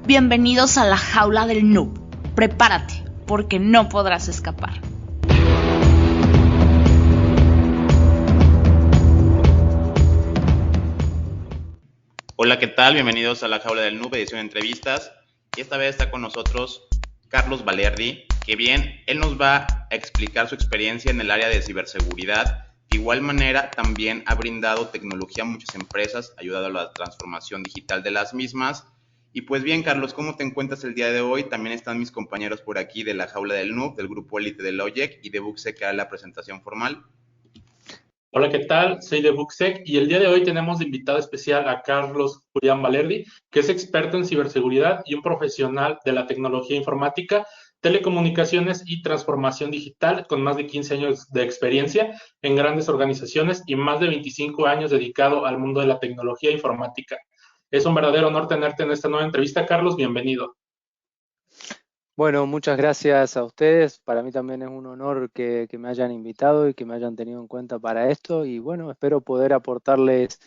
Bienvenidos a la jaula del noob. Prepárate, porque no podrás escapar. Hola, ¿qué tal? Bienvenidos a la jaula del noob, edición de entrevistas. Y esta vez está con nosotros Carlos Valerdi, que bien, él nos va a explicar su experiencia en el área de ciberseguridad. De igual manera, también ha brindado tecnología a muchas empresas, ayudado a la transformación digital de las mismas. Y pues bien, Carlos, ¿cómo te encuentras el día de hoy? También están mis compañeros por aquí de la jaula del noob, del grupo Elite de Logec y de Buxec, que hará la presentación formal. Hola, ¿qué tal? Soy de Buxec y el día de hoy tenemos de invitado especial a Carlos Julián Valerdi, que es experto en ciberseguridad y un profesional de la tecnología informática, telecomunicaciones y transformación digital, con más de 15 años de experiencia en grandes organizaciones y más de 25 años dedicado al mundo de la tecnología informática. Es un verdadero honor tenerte en esta nueva entrevista, Carlos. Bienvenido. Bueno, muchas gracias a ustedes. Para mí también es un honor que me hayan invitado y que me hayan tenido en cuenta para esto. Y bueno, espero poder aportarles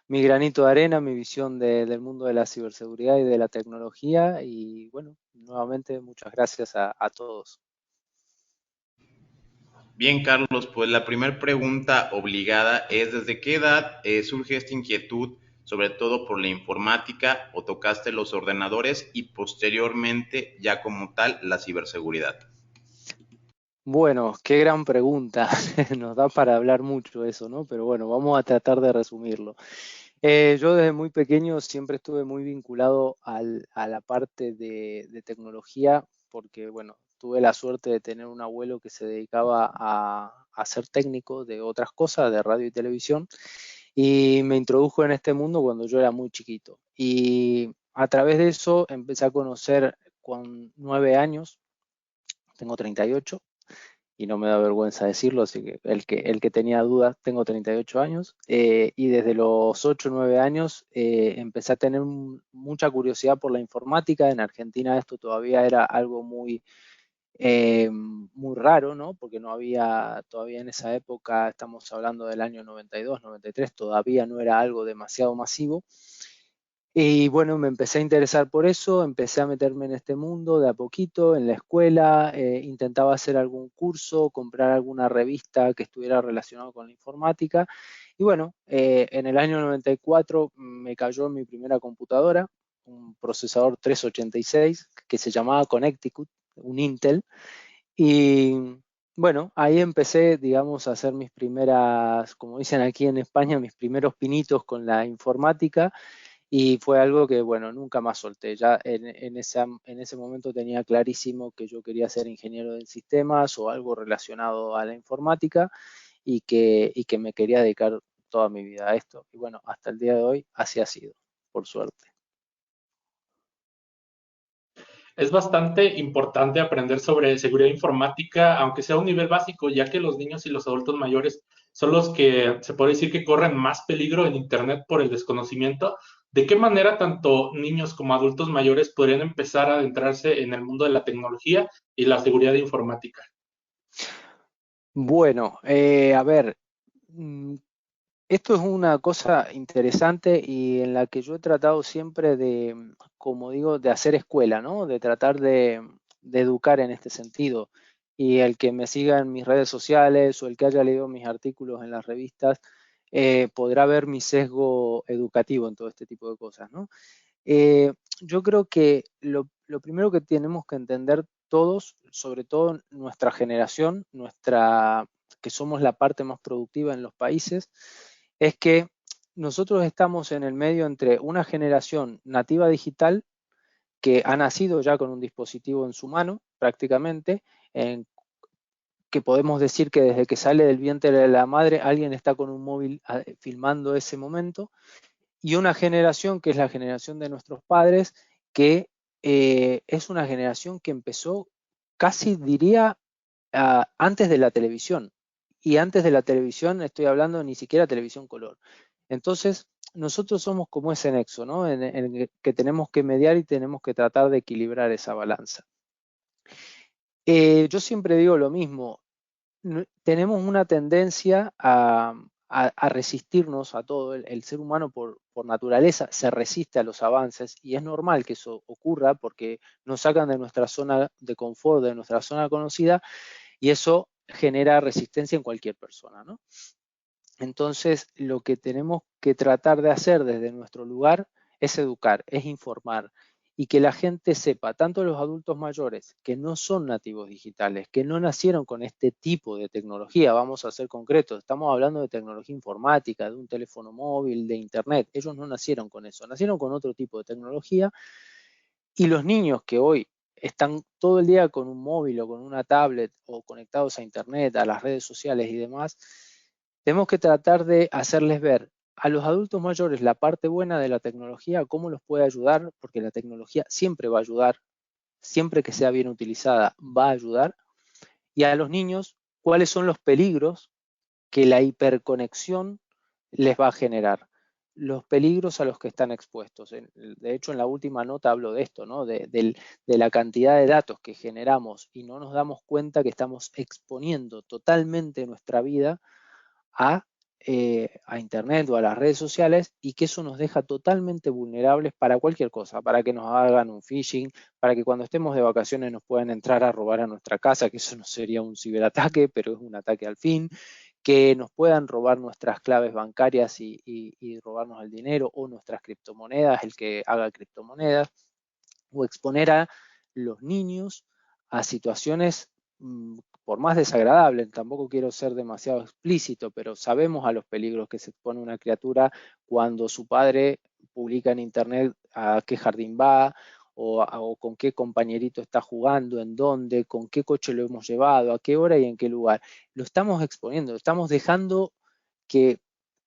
mi granito de arena, mi visión del mundo de la ciberseguridad y de la tecnología. Y bueno, nuevamente muchas gracias a todos. Bien, Carlos, pues la primera pregunta obligada es, ¿desde qué edad surge esta inquietud, sobre todo por la informática, o tocaste los ordenadores y posteriormente ya como tal la ciberseguridad? Bueno, qué gran pregunta. Nos da para hablar mucho eso, ¿no? Pero bueno, vamos a tratar de resumirlo. Yo desde muy pequeño siempre estuve muy vinculado a la parte de tecnología porque, bueno, tuve la suerte de tener un abuelo que se dedicaba a ser técnico de otras cosas, de radio y televisión, y me introdujo en este mundo cuando yo era muy chiquito. Y a través de eso empecé a conocer con 9 años, tengo 38 y no me da vergüenza decirlo, así que el que tenía dudas, tengo 38 años, y desde los 8 o 9 años empecé a tener mucha curiosidad por la informática. En Argentina esto todavía era algo muy raro, ¿no? Porque no había, todavía en esa época, estamos hablando del año 92, 93, todavía no era algo demasiado masivo. Y bueno, me empecé a interesar por eso, empecé a meterme en este mundo de a poquito, en la escuela, intentaba hacer algún curso, comprar alguna revista que estuviera relacionada con la informática. Y bueno, en el año 94 me cayó mi primera computadora, un procesador 386 que se llamaba Connecticut, un Intel. Y bueno, ahí empecé, digamos, a hacer mis primeras, como dicen aquí en España, mis primeros pinitos con la informática. Y fue algo que, bueno, nunca más solté. Ya en ese momento tenía clarísimo que yo quería ser ingeniero de sistemas o algo relacionado a la informática y que me quería dedicar toda mi vida a esto. Y bueno, hasta el día de hoy así ha sido, por suerte. Es bastante importante aprender sobre seguridad informática, aunque sea a un nivel básico, ya que los niños y los adultos mayores son los que se puede decir que corren más peligro en Internet por el desconocimiento. ¿De qué manera tanto niños como adultos mayores podrían empezar a adentrarse en el mundo de la tecnología y la seguridad informática? Bueno, a ver, mm, esto es una cosa interesante y en la que yo he tratado siempre de, como digo, de hacer escuela, ¿no? De tratar de educar en este sentido. Y el que me siga en mis redes sociales o el que haya leído mis artículos en las revistas, podrá ver mi sesgo educativo en todo este tipo de cosas, ¿no? Yo creo que lo primero que tenemos que entender todos, sobre todo nuestra generación, que somos la parte más productiva en los países, es que nosotros estamos en el medio entre una generación nativa digital que ha nacido ya con un dispositivo en su mano, prácticamente, que podemos decir que desde que sale del vientre de la madre alguien está con un móvil filmando ese momento, y una generación que es la generación de nuestros padres, que es una generación que empezó casi diría antes de la televisión. Y antes de la televisión estoy hablando ni siquiera televisión color. Entonces, nosotros somos como ese nexo, ¿no? En el que tenemos que mediar y tenemos que tratar de equilibrar esa balanza. Yo siempre digo lo mismo, tenemos una tendencia a resistirnos a todo. El ser humano por naturaleza se resiste a los avances y es normal que eso ocurra porque nos sacan de nuestra zona de confort, de nuestra zona conocida, y eso genera resistencia en cualquier persona, ¿no? Entonces, lo que tenemos que tratar de hacer desde nuestro lugar es educar, es informar y que la gente sepa, tanto los adultos mayores que no son nativos digitales, que no nacieron con este tipo de tecnología, vamos a ser concretos, estamos hablando de tecnología informática, de un teléfono móvil, de internet, ellos no nacieron con eso, nacieron con otro tipo de tecnología, y los niños que hoy están todo el día con un móvil o con una tablet o conectados a internet, a las redes sociales y demás, tenemos que tratar de hacerles ver a los adultos mayores la parte buena de la tecnología, cómo los puede ayudar, porque la tecnología siempre va a ayudar, siempre que sea bien utilizada va a ayudar, y a los niños cuáles son los peligros que la hiperconexión les va a generar, los peligros a los que están expuestos. De hecho, en la última nota hablo de esto, ¿no? De la cantidad de datos que generamos y no nos damos cuenta que estamos exponiendo totalmente nuestra vida a Internet o a las redes sociales, y que eso nos deja totalmente vulnerables para cualquier cosa, para que nos hagan un phishing, para que cuando estemos de vacaciones nos puedan entrar a robar a nuestra casa, que eso no sería un ciberataque, pero es un ataque al fin, que nos puedan robar nuestras claves bancarias y robarnos el dinero o nuestras criptomonedas, el que haga criptomonedas, o exponer a los niños a situaciones, por más desagradables, tampoco quiero ser demasiado explícito, pero sabemos a los peligros que se expone una criatura cuando su padre publica en internet a qué jardín va, o con qué compañerito está jugando, en dónde, con qué coche lo hemos llevado, a qué hora y en qué lugar. Lo estamos exponiendo, estamos dejando que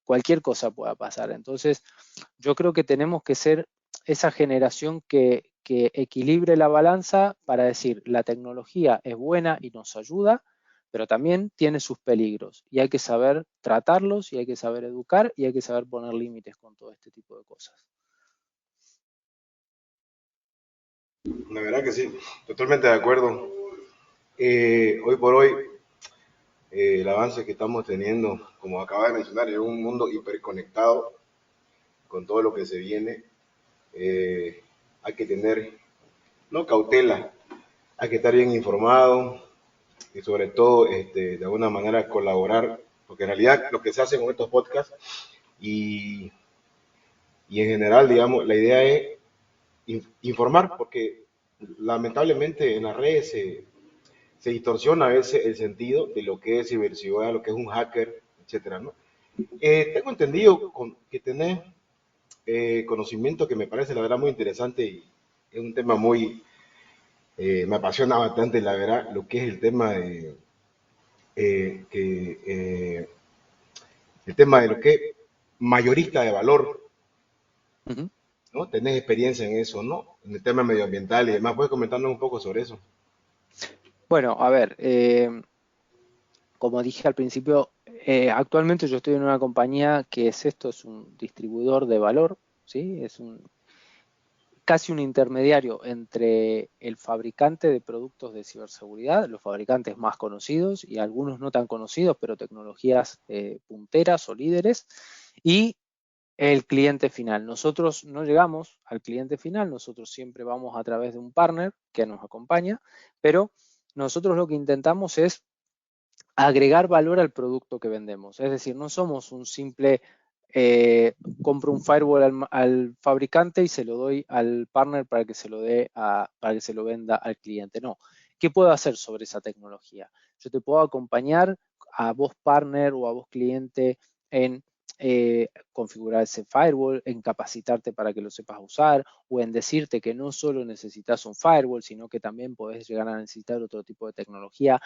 cualquier cosa pueda pasar. Entonces, yo creo que tenemos que ser esa generación que equilibre la balanza para decir, la tecnología es buena y nos ayuda, pero también tiene sus peligros y hay que saber tratarlos y hay que saber educar y hay que saber poner límites con todo este tipo de cosas. La verdad que sí, totalmente de acuerdo. Hoy por hoy, el avance que estamos teniendo, como acaba de mencionar, es un mundo hiperconectado con todo lo que se viene. Hay que tener, no cautela, hay que estar bien informado y sobre todo, de alguna manera colaborar, porque en realidad lo que se hace con estos podcasts y, y en general, digamos, la idea es informar, porque lamentablemente en las redes se distorsiona a veces el sentido de lo que es ciberseguridad, lo que es un hacker, etcétera, ¿no? Tengo entendido que tenés conocimiento que me parece la verdad muy interesante y es un tema muy, me apasiona bastante la verdad, lo que es el tema de, que, el tema de lo que es mayorista de valor, Uh-huh. ¿no? Tenés experiencia en eso, ¿no? En el tema medioambiental y demás. ¿Puedes comentarnos un poco sobre eso? Bueno, a ver, como dije al principio, actualmente yo estoy en una compañía que es esto, es un distribuidor de valor, ¿sí? Es casi un intermediario entre el fabricante de productos de ciberseguridad, los fabricantes más conocidos y algunos no tan conocidos, pero tecnologías punteras o líderes, y el cliente final. Nosotros no llegamos al cliente final, nosotros siempre vamos a través de un partner que nos acompaña, pero nosotros lo que intentamos es agregar valor al producto que vendemos. Es decir, no somos un simple compro un firewall al fabricante y se lo doy al partner para que se lo para que se lo venda al cliente. No. ¿Qué puedo hacer sobre esa tecnología? Yo te puedo acompañar a vos partner o a vos cliente en configurar ese firewall, en capacitarte para que lo sepas usar, o en decirte que no solo necesitas un firewall, sino que también podés llegar a necesitar otro tipo de tecnología.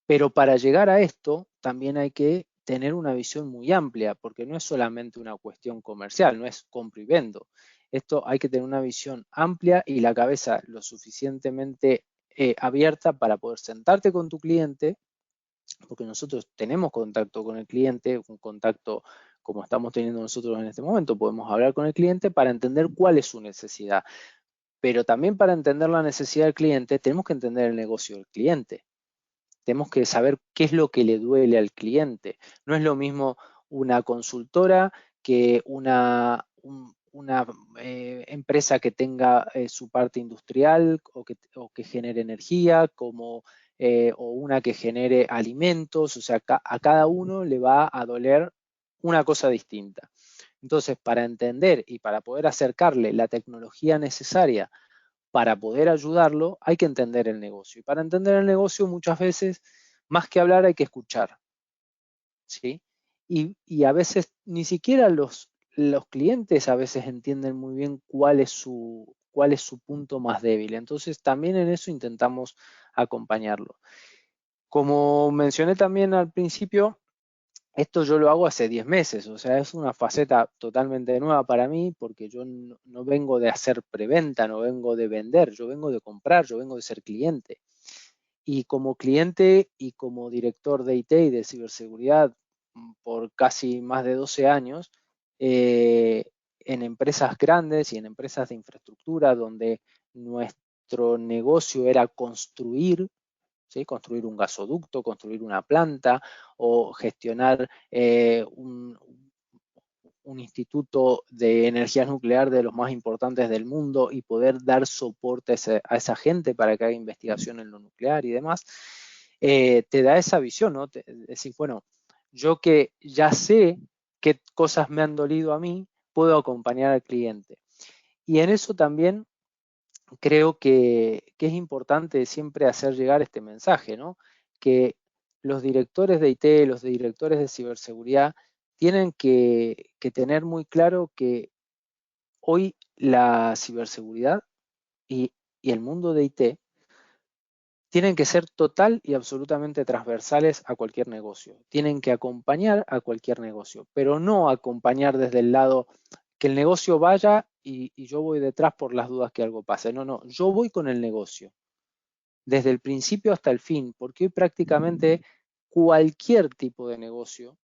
Pero para llegar a esto también hay que tener una visión muy amplia, porque no es solamente una cuestión comercial, no es compro y vendo. Esto hay que tener una visión amplia y la cabeza lo suficientemente abierta para poder sentarte con tu cliente, porque nosotros tenemos contacto con el cliente, un contacto como estamos teniendo nosotros en este momento, podemos hablar con el cliente para entender cuál es su necesidad. Pero también para entender la necesidad del cliente tenemos que entender el negocio del cliente. tenemos que saber qué es lo que le duele al cliente. No es lo mismo una consultora que una empresa que tenga su parte industrial o que genere energía, o una que genere alimentos. O sea, a cada uno le va a doler una cosa distinta. Entonces, para entender y para poder acercarle la tecnología necesaria para poder ayudarlo, hay que entender el negocio. Y para entender el negocio, muchas veces, más que hablar, hay que escuchar, ¿sí? Y a veces ni siquiera los clientes a veces entienden muy bien cuál es su punto más débil. Entonces, también en eso intentamos acompañarlo. Como mencioné también al principio, esto yo lo hago hace 10 meses, o sea, es una faceta totalmente nueva para mí porque yo no vengo de hacer preventa, no vengo de vender, yo vengo de comprar, yo vengo de ser cliente. Y como cliente y como director de IT y de ciberseguridad por casi más de 12 años, en empresas grandes y en empresas de infraestructura donde nuestro negocio era construir, ¿sí? Construir un gasoducto, construir una planta o gestionar un instituto de energía nuclear de los más importantes del mundo y poder dar soporte a esa gente para que haga investigación en lo nuclear y demás, te da esa visión, ¿no? Decir, bueno, yo que ya sé qué cosas me han dolido a mí, puedo acompañar al cliente. Y en eso también creo que es importante siempre hacer llegar este mensaje, ¿no? Que los directores de IT, los directores de ciberseguridad, tienen que tener muy claro que hoy la ciberseguridad y el mundo de IT tienen que ser total y absolutamente transversales a cualquier negocio. Tienen que acompañar a cualquier negocio, pero no acompañar desde el lado que el negocio vaya y yo voy detrás por las dudas que algo pase. No, yo voy con el negocio, desde el principio hasta el fin, porque hoy prácticamente cualquier tipo de negocio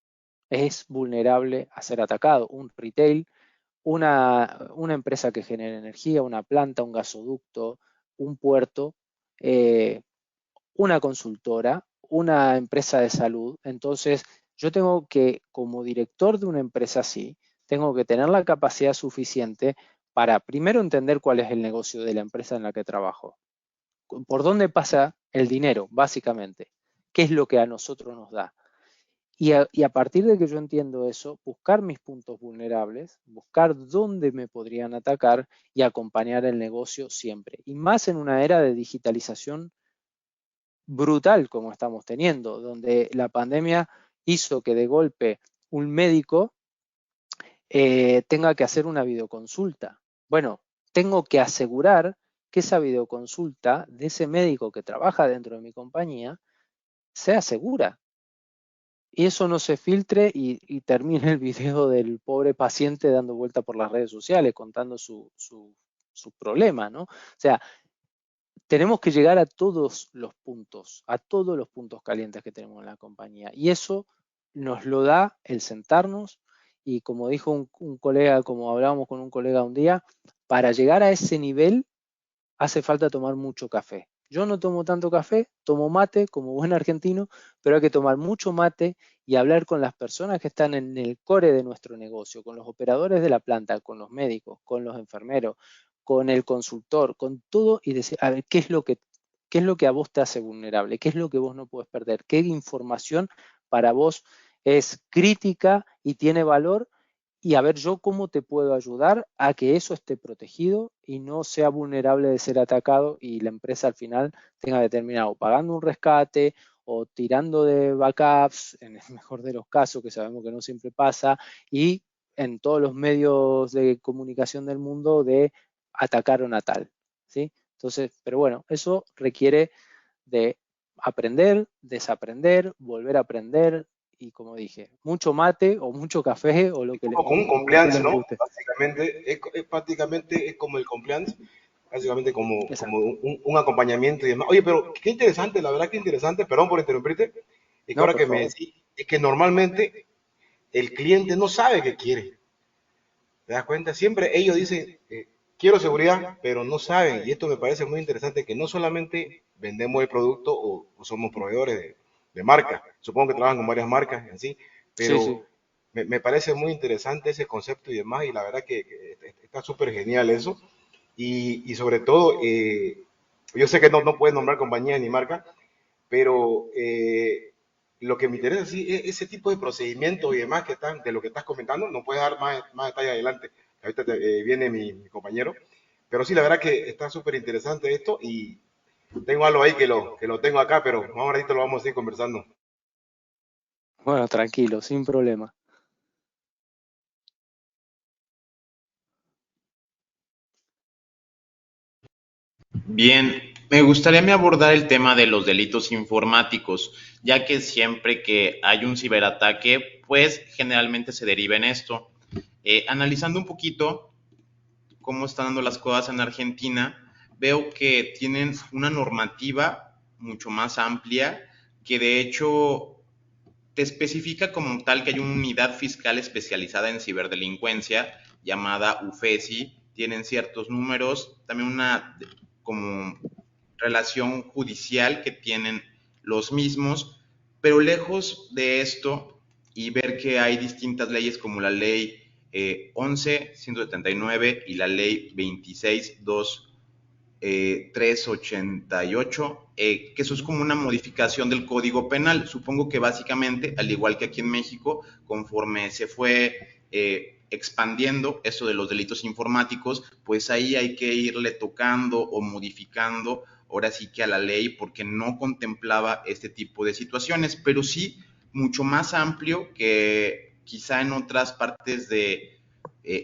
es vulnerable a ser atacado. Un retail, una empresa que genere energía, una planta, un gasoducto, un puerto, una consultora, una empresa de salud. Entonces, yo tengo que, como director de una empresa así, tengo que tener la capacidad suficiente para primero entender cuál es el negocio de la empresa en la que trabajo. ¿Por dónde pasa el dinero, básicamente? ¿Qué es lo que a nosotros nos da? Y a partir de que yo entiendo eso, buscar mis puntos vulnerables, buscar dónde me podrían atacar y acompañar el negocio siempre. Y más en una era de digitalización brutal como estamos teniendo, donde la pandemia hizo que de golpe un médico tenga que hacer una videoconsulta. Bueno, tengo que asegurar que esa videoconsulta de ese médico que trabaja dentro de mi compañía sea segura. Y eso no se filtre y termine el video del pobre paciente dando vuelta por las redes sociales contando su problema, ¿no? O sea, tenemos que llegar a todos los puntos calientes que tenemos en la compañía. Y eso nos lo da el sentarnos y como dijo un colega, como hablábamos con un colega un día, para llegar a ese nivel hace falta tomar mucho café. Yo no tomo tanto café, tomo mate como buen argentino, pero hay que tomar mucho mate y hablar con las personas que están en el core de nuestro negocio, con los operadores de la planta, con los médicos, con los enfermeros, con el consultor, con todo y decir, a ver, ¿qué es lo que a vos te hace vulnerable? ¿Qué es lo que vos no puedes perder? ¿Qué información para vos es crítica y tiene valor? Y a ver yo cómo te puedo ayudar a que eso esté protegido y no sea vulnerable de ser atacado y la empresa al final tenga que terminar o pagando un rescate o tirando de backups, en el mejor de los casos, que sabemos que no siempre pasa, y en todos los medios de comunicación del mundo de atacaron a tal, ¿sí? Entonces, pero bueno, eso requiere de aprender, desaprender, volver a aprender, y como dije, mucho mate o mucho café o lo que Como un compliance, les ¿no? guste. Básicamente, prácticamente es como el compliance, básicamente como Exacto. un acompañamiento y demás. Oye, pero qué interesante, la verdad que interesante, perdón por interrumpirte, es que No, ahora por que me favor. decís, es que normalmente el cliente no sabe qué quiere. ¿Te das cuenta? Siempre ellos dicen, quiero seguridad, pero no saben, y esto me parece muy interesante, que no solamente vendemos el producto o somos proveedores de marcas, supongo que trabajan con varias marcas, así, Sí, sí. pero me parece muy interesante ese concepto y demás, y la verdad que está súper genial eso, y sobre todo, yo sé que no puedes nombrar compañías ni marcas, pero lo que me interesa sí es ese tipo de procedimientos y demás que están, de lo que estás comentando, no puedes dar más detalle adelante. Ahorita viene mi compañero, pero sí, la verdad que está súper interesante esto y tengo algo ahí que lo tengo acá, pero más ahorita lo vamos a ir conversando. Bueno, tranquilo, sin problema. Bien, me gustaría me abordar el tema de los delitos informáticos, ya que siempre que hay un ciberataque, pues generalmente se deriva en esto. Analizando un poquito cómo están dando las cosas en Argentina, veo que tienen una normativa mucho más amplia que de hecho te especifica como tal que hay una unidad fiscal especializada en ciberdelincuencia llamada UFESI, tienen ciertos números, también una como relación judicial que tienen los mismos, pero lejos de esto y ver que hay distintas leyes como la ley 11.179 y la ley 26.2 388, que eso es como una modificación del Código Penal. Supongo que básicamente, al igual que aquí en México, conforme se fue expandiendo esto de los delitos informáticos, pues ahí hay que irle tocando o modificando ahora sí que a la ley porque no contemplaba este tipo de situaciones, pero sí mucho más amplio que quizá en otras partes de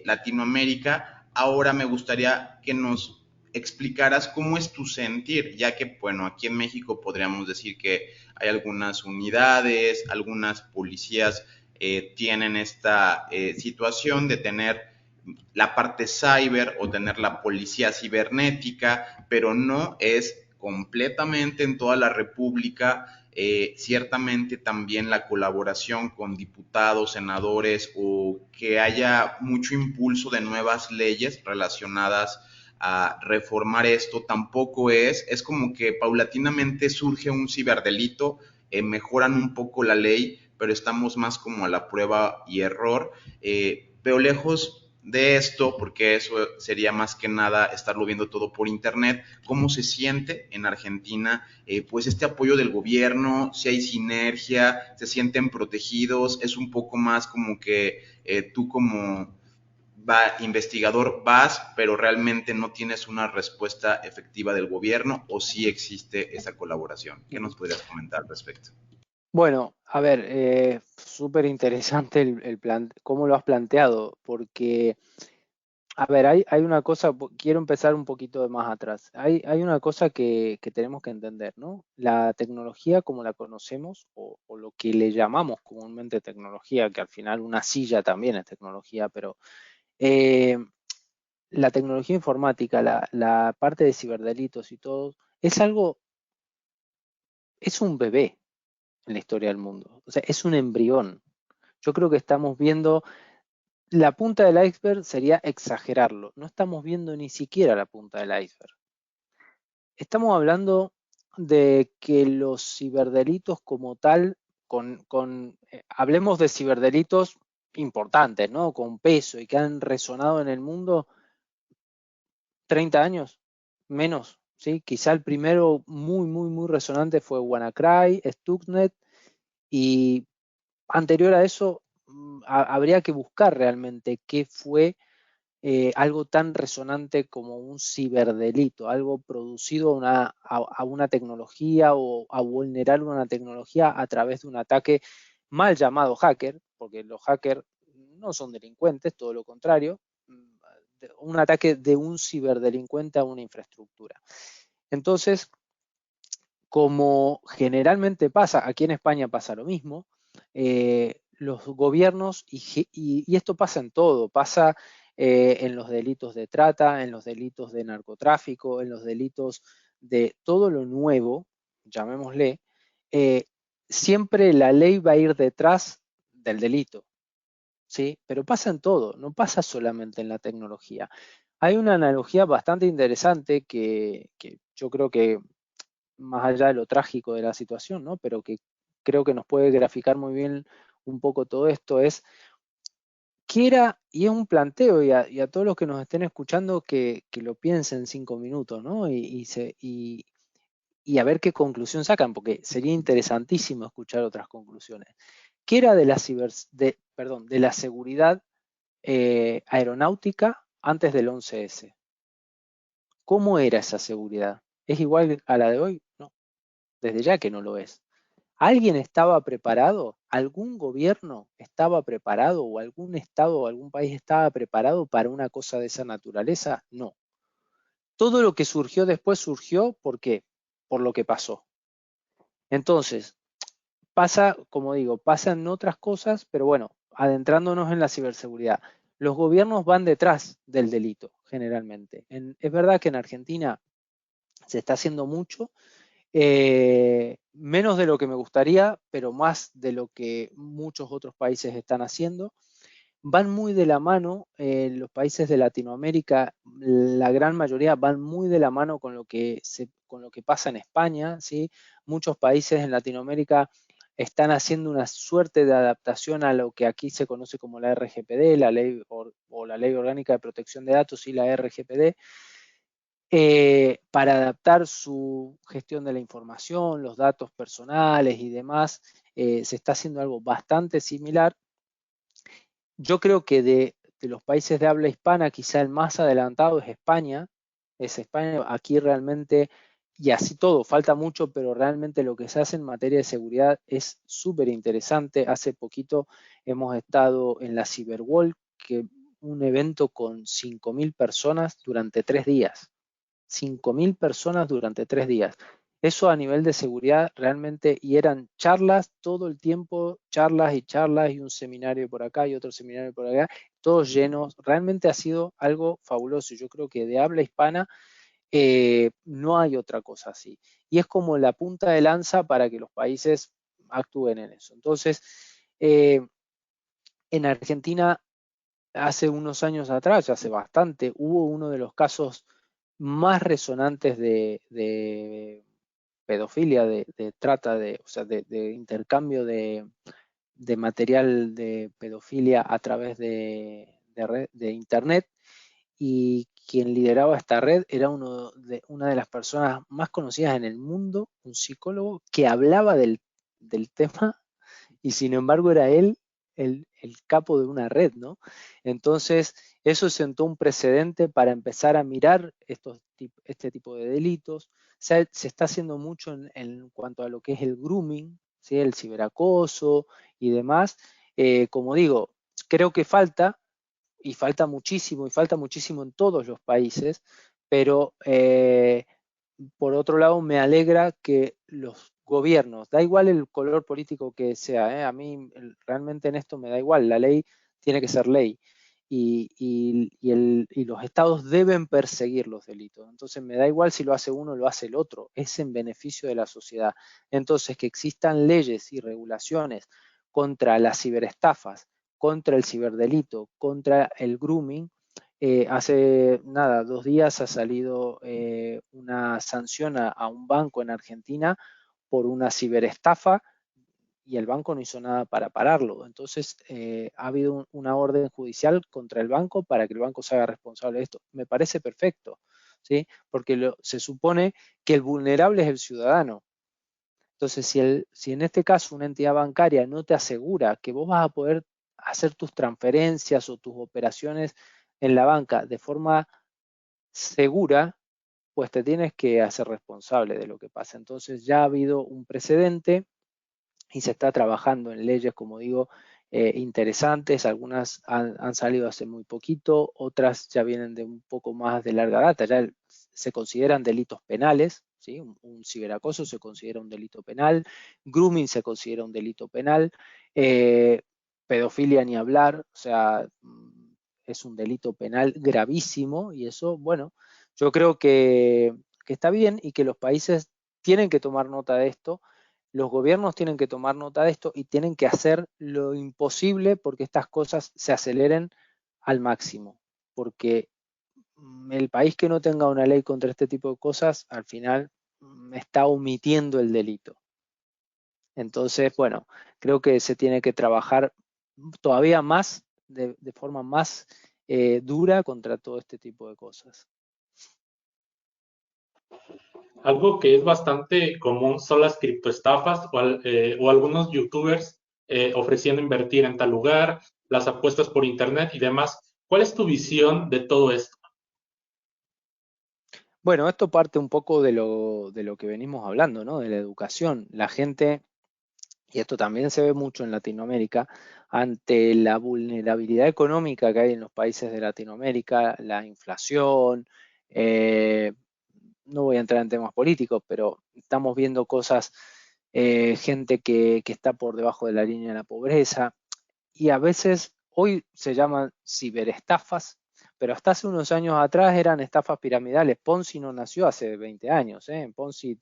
Latinoamérica. Ahora me gustaría que nos explicaras cómo es tu sentir, ya que, bueno, aquí en México podríamos decir que hay algunas unidades, algunas policías tienen esta situación de tener la parte cyber o tener la policía cibernética, pero no es completamente en toda la República. Ciertamente también la colaboración con diputados, senadores o que haya mucho impulso de nuevas leyes relacionadas a reformar esto tampoco es como que paulatinamente surge un ciberdelito, mejoran un poco la ley, pero estamos más como a la prueba y error, pero lejos de esto, porque eso sería más que nada estarlo viendo todo por internet, cómo se siente en Argentina, pues este apoyo del gobierno, si hay sinergia, se sienten protegidos, es un poco más como que tú como investigador vas, pero realmente no tienes una respuesta efectiva del gobierno, o sí existe esa colaboración. ¿Qué nos podrías comentar al respecto? Bueno, a ver, súper interesante cómo lo has planteado, porque, a ver, hay una cosa, quiero empezar un poquito de más atrás. Hay una cosa que tenemos que entender, ¿no? La tecnología como la conocemos, o lo que le llamamos comúnmente tecnología, que al final una silla también es tecnología, pero eh, la tecnología informática, la parte de ciberdelitos y todo, es algo, es un bebé en la historia del mundo. O sea, es un embrión. Yo creo que estamos viendo la punta del iceberg, sería exagerarlo. No estamos viendo ni siquiera la punta del iceberg. Estamos hablando de que los ciberdelitos como tal, hablemos de ciberdelitos importantes, ¿no? Con peso y que han resonado en el mundo 30 años, menos, ¿sí? Quizá el primero muy, muy, muy resonante fue WannaCry, Stuxnet, y anterior a eso habría que buscar realmente qué fue algo tan resonante como un ciberdelito, algo producido a una tecnología o a vulnerar una tecnología a través de un ataque mal llamado hacker, porque los hackers no son delincuentes, todo lo contrario, un ataque de un ciberdelincuente a una infraestructura. Entonces, como generalmente pasa, aquí en España pasa lo mismo, los gobiernos, y esto pasa en todo, pasa en los delitos de trata, en los delitos de narcotráfico, en los delitos de todo lo nuevo, llamémosle, siempre la ley va a ir detrás del delito, ¿sí? Pero pasa en todo, no pasa solamente en la tecnología. Hay una analogía bastante interesante que yo creo que, más allá de lo trágico de la situación, ¿no? Pero que creo que nos puede graficar muy bien un poco todo esto, es ¿qué era? Y es un planteo, y a todos los que nos estén escuchando que lo piensen 5 minutos, ¿no? Y a ver qué conclusión sacan, porque sería interesantísimo escuchar otras conclusiones. ¿Qué era de de la seguridad aeronáutica antes del 11S? ¿Cómo era esa seguridad? ¿Es igual a la de hoy? No, desde ya que no lo es. ¿Alguien estaba preparado? ¿Algún gobierno estaba preparado? ¿O algún estado o algún país estaba preparado para una cosa de esa naturaleza? No. Todo lo que surgió después surgió, ¿por qué? Por lo que pasó. Entonces, pasa, como digo, pasan otras cosas, pero bueno, adentrándonos en la ciberseguridad. Los gobiernos van detrás del delito, generalmente. Es verdad que en Argentina se está haciendo mucho, menos de lo que me gustaría, pero más de lo que muchos otros países están haciendo. Van muy de la mano, los países de Latinoamérica, la gran mayoría van muy de la mano con lo que pasa en España, ¿sí? Muchos países en Latinoamérica están haciendo una suerte de adaptación a lo que aquí se conoce como la RGPD, la ley o la Ley Orgánica de Protección de Datos y la RGPD, para adaptar su gestión de la información, los datos personales y demás. Se está haciendo algo bastante similar. Yo creo que de los países de habla hispana, quizá el más adelantado es España. Es España, aquí realmente, y así todo, falta mucho, pero realmente lo que se hace en materia de seguridad es súper interesante. Hace poquito hemos estado en la Cyberwall, que un evento con 5.000 personas durante 3 días. 5.000 personas durante 3 días. Eso a nivel de seguridad realmente, y eran charlas todo el tiempo, charlas y un seminario por acá y otro seminario por acá, todos llenos. Realmente ha sido algo fabuloso. Yo creo que de habla hispana no hay otra cosa así. Y es como la punta de lanza para que los países actúen en eso. Entonces, eh, en Argentina, hace unos años atrás, hace bastante, hubo uno de los casos más resonantes de pedofilia, de trata, o sea, de intercambio de material de pedofilia a través de Internet, y quien lideraba esta red era una de las personas más conocidas en el mundo, un psicólogo que hablaba del tema, y sin embargo era él el capo de una red, ¿no? Entonces, eso sentó un precedente para empezar a mirar este tipo de delitos. Se está haciendo mucho en cuanto a lo que es el grooming, ¿sí? El ciberacoso y demás. Como digo, creo que y falta muchísimo en todos los países, pero por otro lado me alegra que los gobiernos, da igual el color político que sea, a mí realmente en esto me da igual, la ley tiene que ser ley y los estados deben perseguir los delitos. Entonces me da igual si lo hace uno o lo hace el otro, es en beneficio de la sociedad. Entonces que existan leyes y regulaciones contra las ciberestafas, contra el ciberdelito, contra el grooming. Hace nada, 2 días ha salido una sanción a un banco en Argentina por una ciberestafa y el banco no hizo nada para pararlo. Entonces ha habido una orden judicial contra el banco para que el banco se haga responsable de esto. Me parece perfecto, ¿sí? Porque se supone que el vulnerable es el ciudadano. Entonces, si en este caso una entidad bancaria no te asegura que vos vas a poder hacer tus transferencias o tus operaciones en la banca de forma segura, pues te tienes que hacer responsable de lo que pasa. Entonces ya ha habido un precedente y se está trabajando en leyes, como digo, interesantes. Algunas han salido hace muy poquito, otras ya vienen de un poco más de larga data, ya se consideran delitos penales, ¿sí? Un ciberacoso se considera un delito penal, grooming se considera un delito penal, pedofilia ni hablar, o sea, es un delito penal gravísimo, y eso, bueno, yo creo que está bien y que los países tienen que tomar nota de esto. Los gobiernos tienen que tomar nota de esto y tienen que hacer lo imposible porque estas cosas se aceleren al máximo, porque el país que no tenga una ley contra este tipo de cosas, al final está omitiendo el delito. Entonces, bueno, creo que se tiene que trabajar todavía más, de forma más dura contra todo este tipo de cosas. Algo que es bastante común son las criptoestafas o algunos youtubers ofreciendo invertir en tal lugar, las apuestas por internet y demás. ¿Cuál es tu visión de todo esto? Bueno, esto parte un poco de lo que venimos hablando, ¿no? De la educación. La gente, y esto también se ve mucho en Latinoamérica, ante la vulnerabilidad económica que hay en los países de Latinoamérica, la inflación, eh, no voy a entrar en temas políticos, pero estamos viendo cosas, gente que está por debajo de la línea de la pobreza, y a veces hoy se llaman ciberestafas, pero hasta hace unos años atrás eran estafas piramidales. Ponzi no nació hace 20 años, ¿eh? Ponzi,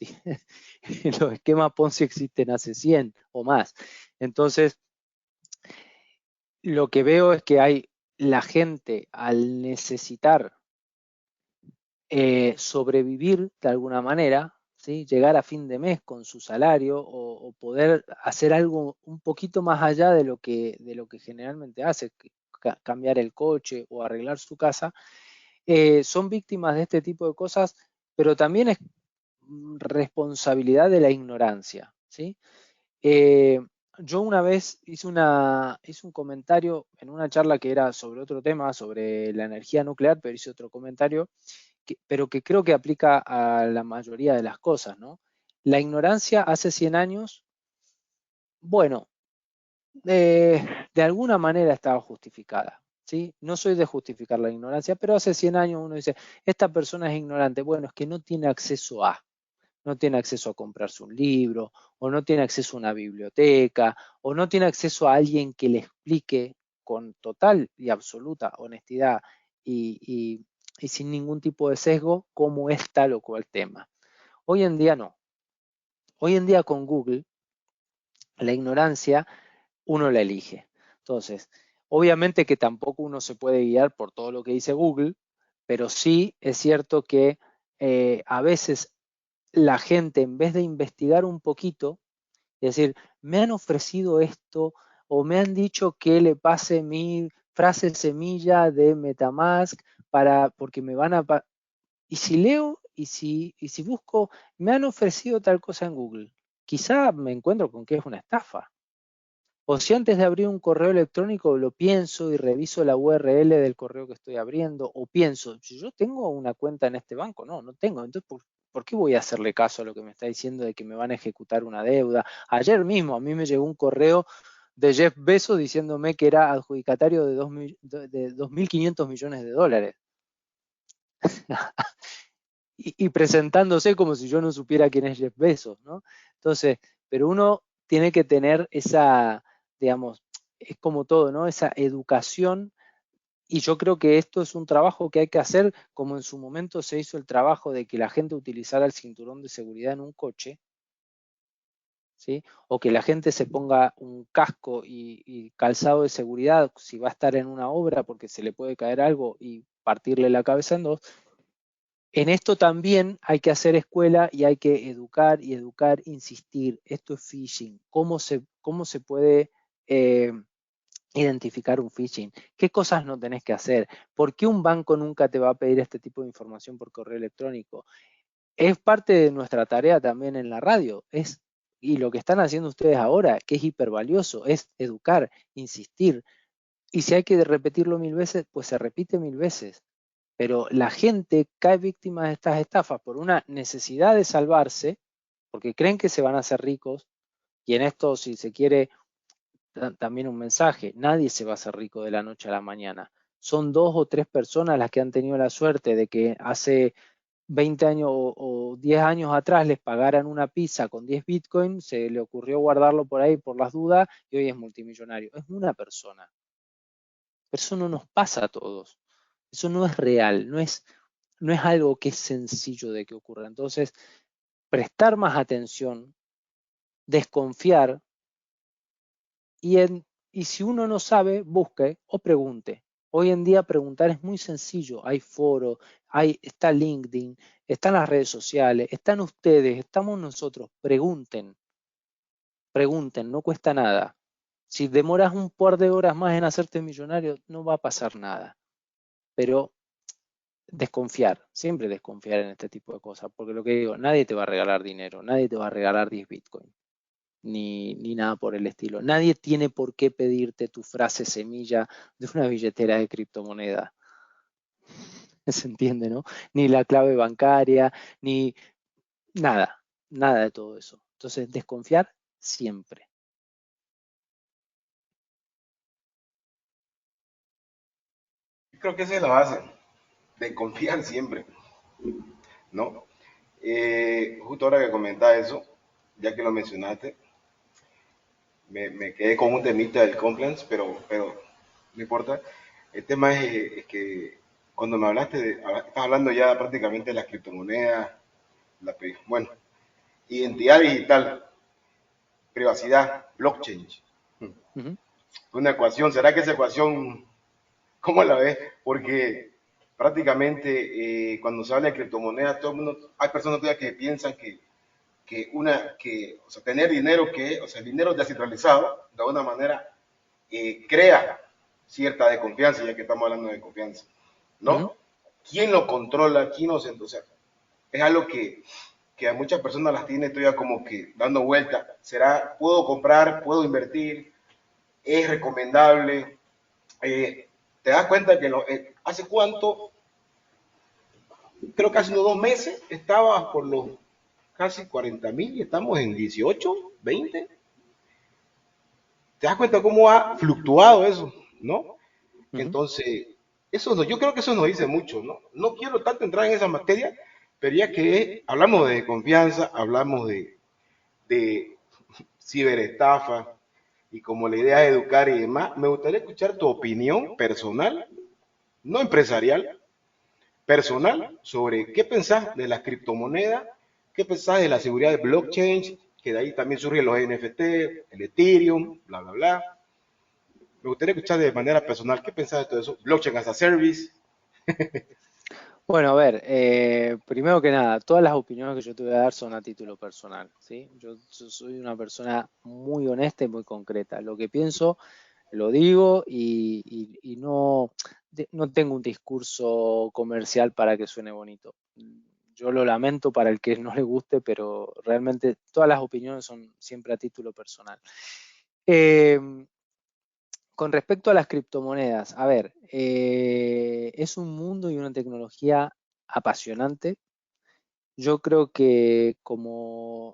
los esquemas Ponzi existen hace 100 o más. Entonces, lo que veo es que hay la gente al necesitar sobrevivir de alguna manera, ¿sí? Llegar a fin de mes con su salario o poder hacer algo un poquito más allá de lo que generalmente hace, cambiar el coche o arreglar su casa, son víctimas de este tipo de cosas, pero también es responsabilidad de la ignorancia, ¿sí? Eh, yo una vez hice un comentario en una charla que era sobre otro tema, sobre la energía nuclear, pero hice otro comentario pero que creo que aplica a la mayoría de las cosas, ¿no? La ignorancia hace 100 años, bueno, de alguna manera estaba justificada, ¿sí? No soy de justificar la ignorancia, pero hace 100 años uno dice, esta persona es ignorante, bueno, es que no tiene acceso no tiene acceso a comprarse un libro, o no tiene acceso a una biblioteca, o no tiene acceso a alguien que le explique con total y absoluta honestidad y sin ningún tipo de sesgo cómo es tal o cual tema. Hoy en día no. Hoy en día con Google, la ignorancia uno la elige. Entonces, obviamente que tampoco uno se puede guiar por todo lo que dice Google, pero sí es cierto que a veces la gente, en vez de investigar un poquito, es decir, me han ofrecido esto o me han dicho que le pase mi frase semilla de MetaMask porque me van a... Y si leo y si busco, me han ofrecido tal cosa en Google, quizá me encuentro con que es una estafa. O si antes de abrir un correo electrónico lo pienso y reviso la URL del correo que estoy abriendo, o pienso, si yo tengo una cuenta en este banco, no tengo. Entonces, ¿por qué voy a hacerle caso a lo que me está diciendo de que me van a ejecutar una deuda? Ayer mismo a mí me llegó un correo de Jeff Bezos diciéndome que era adjudicatario de 2.500 millones de dólares. Y presentándose como si yo no supiera quién es Jeff Bezos, ¿no? Entonces, pero uno tiene que tener esa, digamos, es como todo, ¿no? Esa educación, y yo creo que esto es un trabajo que hay que hacer, como en su momento se hizo el trabajo de que la gente utilizara el cinturón de seguridad en un coche, ¿sí? O que la gente se ponga un casco y calzado de seguridad si va a estar en una obra porque se le puede caer algo y partirle la cabeza en dos. En esto también hay que hacer escuela y hay que educar y educar, insistir. Esto es phishing. ¿Cómo se puede identificar un phishing? ¿Qué cosas no tenés que hacer? ¿Por qué un banco nunca te va a pedir este tipo de información por correo electrónico? Es parte de nuestra tarea también en la radio. Y lo que están haciendo ustedes ahora, que es hipervalioso, es educar, insistir. Y si hay que repetirlo 1000 veces, pues se repite 1000 veces. Pero la gente cae víctima de estas estafas por una necesidad de salvarse, porque creen que se van a hacer ricos, y en esto, si se quiere, también un mensaje, nadie se va a hacer rico de la noche a la mañana. Son 2 o 3 personas las que han tenido la suerte de que hace 20 años o 10 años atrás les pagaran una pizza con 10 bitcoins, se le ocurrió guardarlo por ahí por las dudas y hoy es multimillonario. Es una persona. Pero eso no nos pasa a todos. Eso no es real, no es algo que es sencillo de que ocurra. Entonces, prestar más atención, desconfiar y si uno no sabe, busque o pregunte. Hoy en día preguntar es muy sencillo. Hay foros, está LinkedIn, están las redes sociales, están ustedes, estamos nosotros. Pregunten, no cuesta nada. Si demoras un par de horas más en hacerte millonario, no va a pasar nada. Pero desconfiar, siempre desconfiar en este tipo de cosas, porque lo que digo, nadie te va a regalar dinero, nadie te va a regalar 10 Bitcoin, ni nada por el estilo. Nadie tiene por qué pedirte tu frase semilla de una billetera de criptomoneda. ¿Se entiende, no? Ni la clave bancaria, ni nada, nada de todo eso. Entonces, desconfiar siempre. Creo que esa es la base, de confiar siempre, ¿no? Justo ahora que comentaba eso, ya que lo mencionaste, me quedé con un temita del compliance, pero no importa. El tema es que cuando me hablaste estás hablando ya prácticamente de las criptomonedas, bueno, identidad digital, privacidad, blockchain. Ujú. Una ecuación, ¿será que esa ecuación, cómo la ves? Porque prácticamente cuando se habla de criptomonedas, todo el mundo, hay personas todavía que piensan o sea, tener dinero o sea, el dinero descentralizado, de alguna manera, crea cierta desconfianza, ya que estamos hablando de confianza, ¿no? Ujú. ¿Quién lo controla? ¿Quién lo o sea, es algo que a muchas personas las tiene todavía como que dando vuelta. ¿Será, puedo comprar, puedo invertir? ¿Es recomendable? ¿Te das cuenta que hace cuánto? Creo que hace unos 2 meses estaba por los casi 40.000 y estamos en 18, 20. ¿Te das cuenta cómo ha fluctuado eso? ¿No? Ujú. Entonces, yo creo que eso nos dice mucho, ¿no? No quiero tanto entrar en esa materia, pero ya que hablamos de confianza, hablamos de ciberestafa y como la idea es educar y demás, me gustaría escuchar tu opinión personal, no empresarial, personal, sobre qué pensás de las criptomonedas, qué pensás de la seguridad de blockchain, que de ahí también surgen los NFT, el Ethereum, bla, bla, bla. Me gustaría escuchar de manera personal qué pensás de todo eso, blockchain as a service. Bueno, a ver, primero que nada, todas las opiniones que yo te voy a dar son a título personal, ¿sí? Yo soy una persona muy honesta y muy concreta. Lo que pienso, lo digo y no, no tengo un discurso comercial para que suene bonito. Yo lo lamento para el que no le guste, pero realmente todas las opiniones son siempre a título personal. Eh, con respecto a las criptomonedas, a ver, es un mundo y una tecnología apasionante. Yo creo que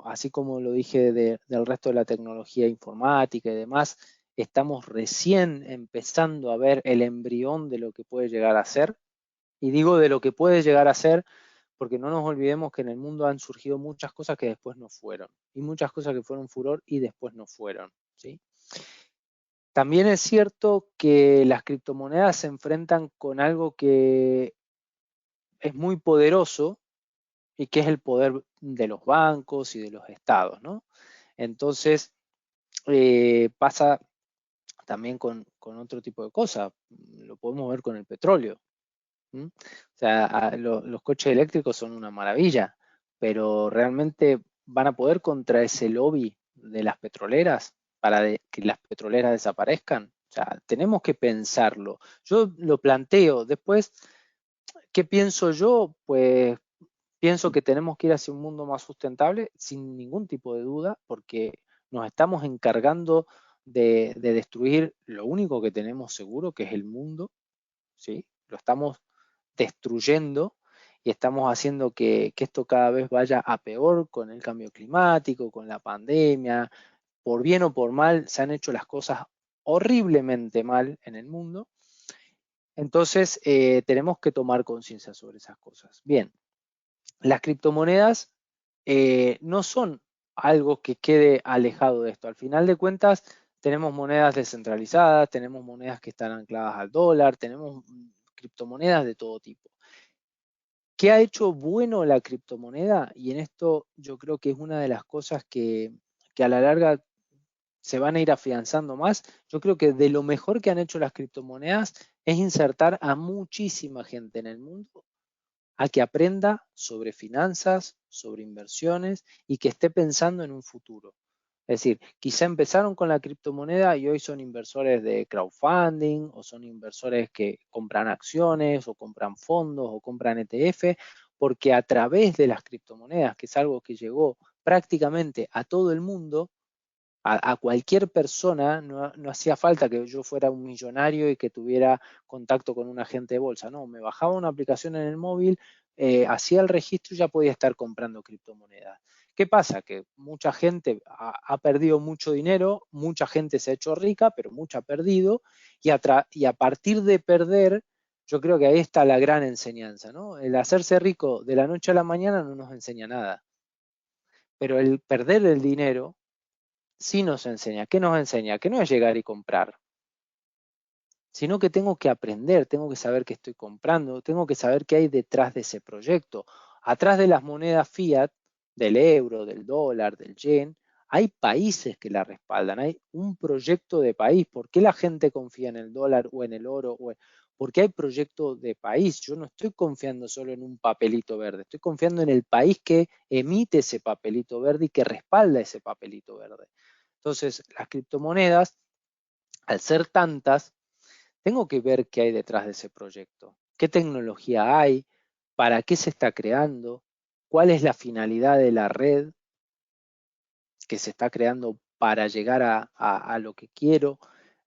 así como lo dije del resto de la tecnología informática y demás, estamos recién empezando a ver el embrión de lo que puede llegar a ser. Y digo de lo que puede llegar a ser porque no nos olvidemos que en el mundo han surgido muchas cosas que después no fueron. Y muchas cosas que fueron furor y después no fueron, ¿sí? También es cierto que las criptomonedas se enfrentan con algo que es muy poderoso y que es el poder de los bancos y de los estados, ¿no? Entonces, pasa también con otro tipo de cosas. Lo podemos ver con el petróleo. ¿Mm? O sea, los coches eléctricos son una maravilla, pero realmente van a poder contra ese lobby de las petroleras para que las petroleras desaparezcan. O sea, tenemos que pensarlo. Yo lo planteo. Después, ¿qué pienso yo? Pues pienso que tenemos que ir hacia un mundo más sustentable sin ningún tipo de duda, porque nos estamos encargando de destruir lo único que tenemos seguro, que es el mundo, ¿sí? Lo estamos destruyendo y estamos haciendo que esto cada vez vaya a peor con el cambio climático, con la pandemia. Por bien o por mal, se han hecho las cosas horriblemente mal en el mundo. Entonces, tenemos que tomar conciencia sobre esas cosas. Bien, las criptomonedas no son algo que quede alejado de esto. Al final de cuentas, tenemos monedas descentralizadas, tenemos monedas que están ancladas al dólar, tenemos criptomonedas de todo tipo. ¿Qué ha hecho bueno la criptomoneda? Y en esto yo creo que es una de las cosas que a la larga se van a ir afianzando más. Yo creo que de lo mejor que han hecho las criptomonedas es insertar a muchísima gente en el mundo a que aprenda sobre finanzas, sobre inversiones y que esté pensando en un futuro. Es decir, quizá empezaron con la criptomoneda y hoy son inversores de crowdfunding o son inversores que compran acciones o compran fondos o compran ETF, porque a través de las criptomonedas, que es algo que llegó prácticamente a todo el mundo, a cualquier persona, no hacía falta que yo fuera un millonario y que tuviera contacto con un agente de bolsa, no, me bajaba una aplicación en el móvil, hacía el registro y ya podía estar comprando criptomonedas. ¿Qué pasa? Que mucha gente ha perdido mucho dinero, mucha gente se ha hecho rica, pero mucha ha perdido, y a partir de perder, yo creo que ahí está la gran enseñanza, ¿no? El hacerse rico de la noche a la mañana no nos enseña nada, pero el perder el dinero sí nos enseña. ¿Qué nos enseña? Que no es llegar y comprar, sino que tengo que aprender, tengo que saber qué estoy comprando, tengo que saber qué hay detrás de ese proyecto. Atrás de las monedas fiat, del euro, del dólar, del yen, hay países que la respaldan, hay un proyecto de país. ¿Por qué la gente confía en el dólar o en el oro? Porque hay proyecto de país. Yo no estoy confiando solo en un papelito verde, estoy confiando en el país que emite ese papelito verde y que respalda ese papelito verde. Entonces, las criptomonedas, al ser tantas, tengo que ver qué hay detrás de ese proyecto, qué tecnología hay, para qué se está creando, cuál es la finalidad de la red que se está creando para llegar a lo que quiero.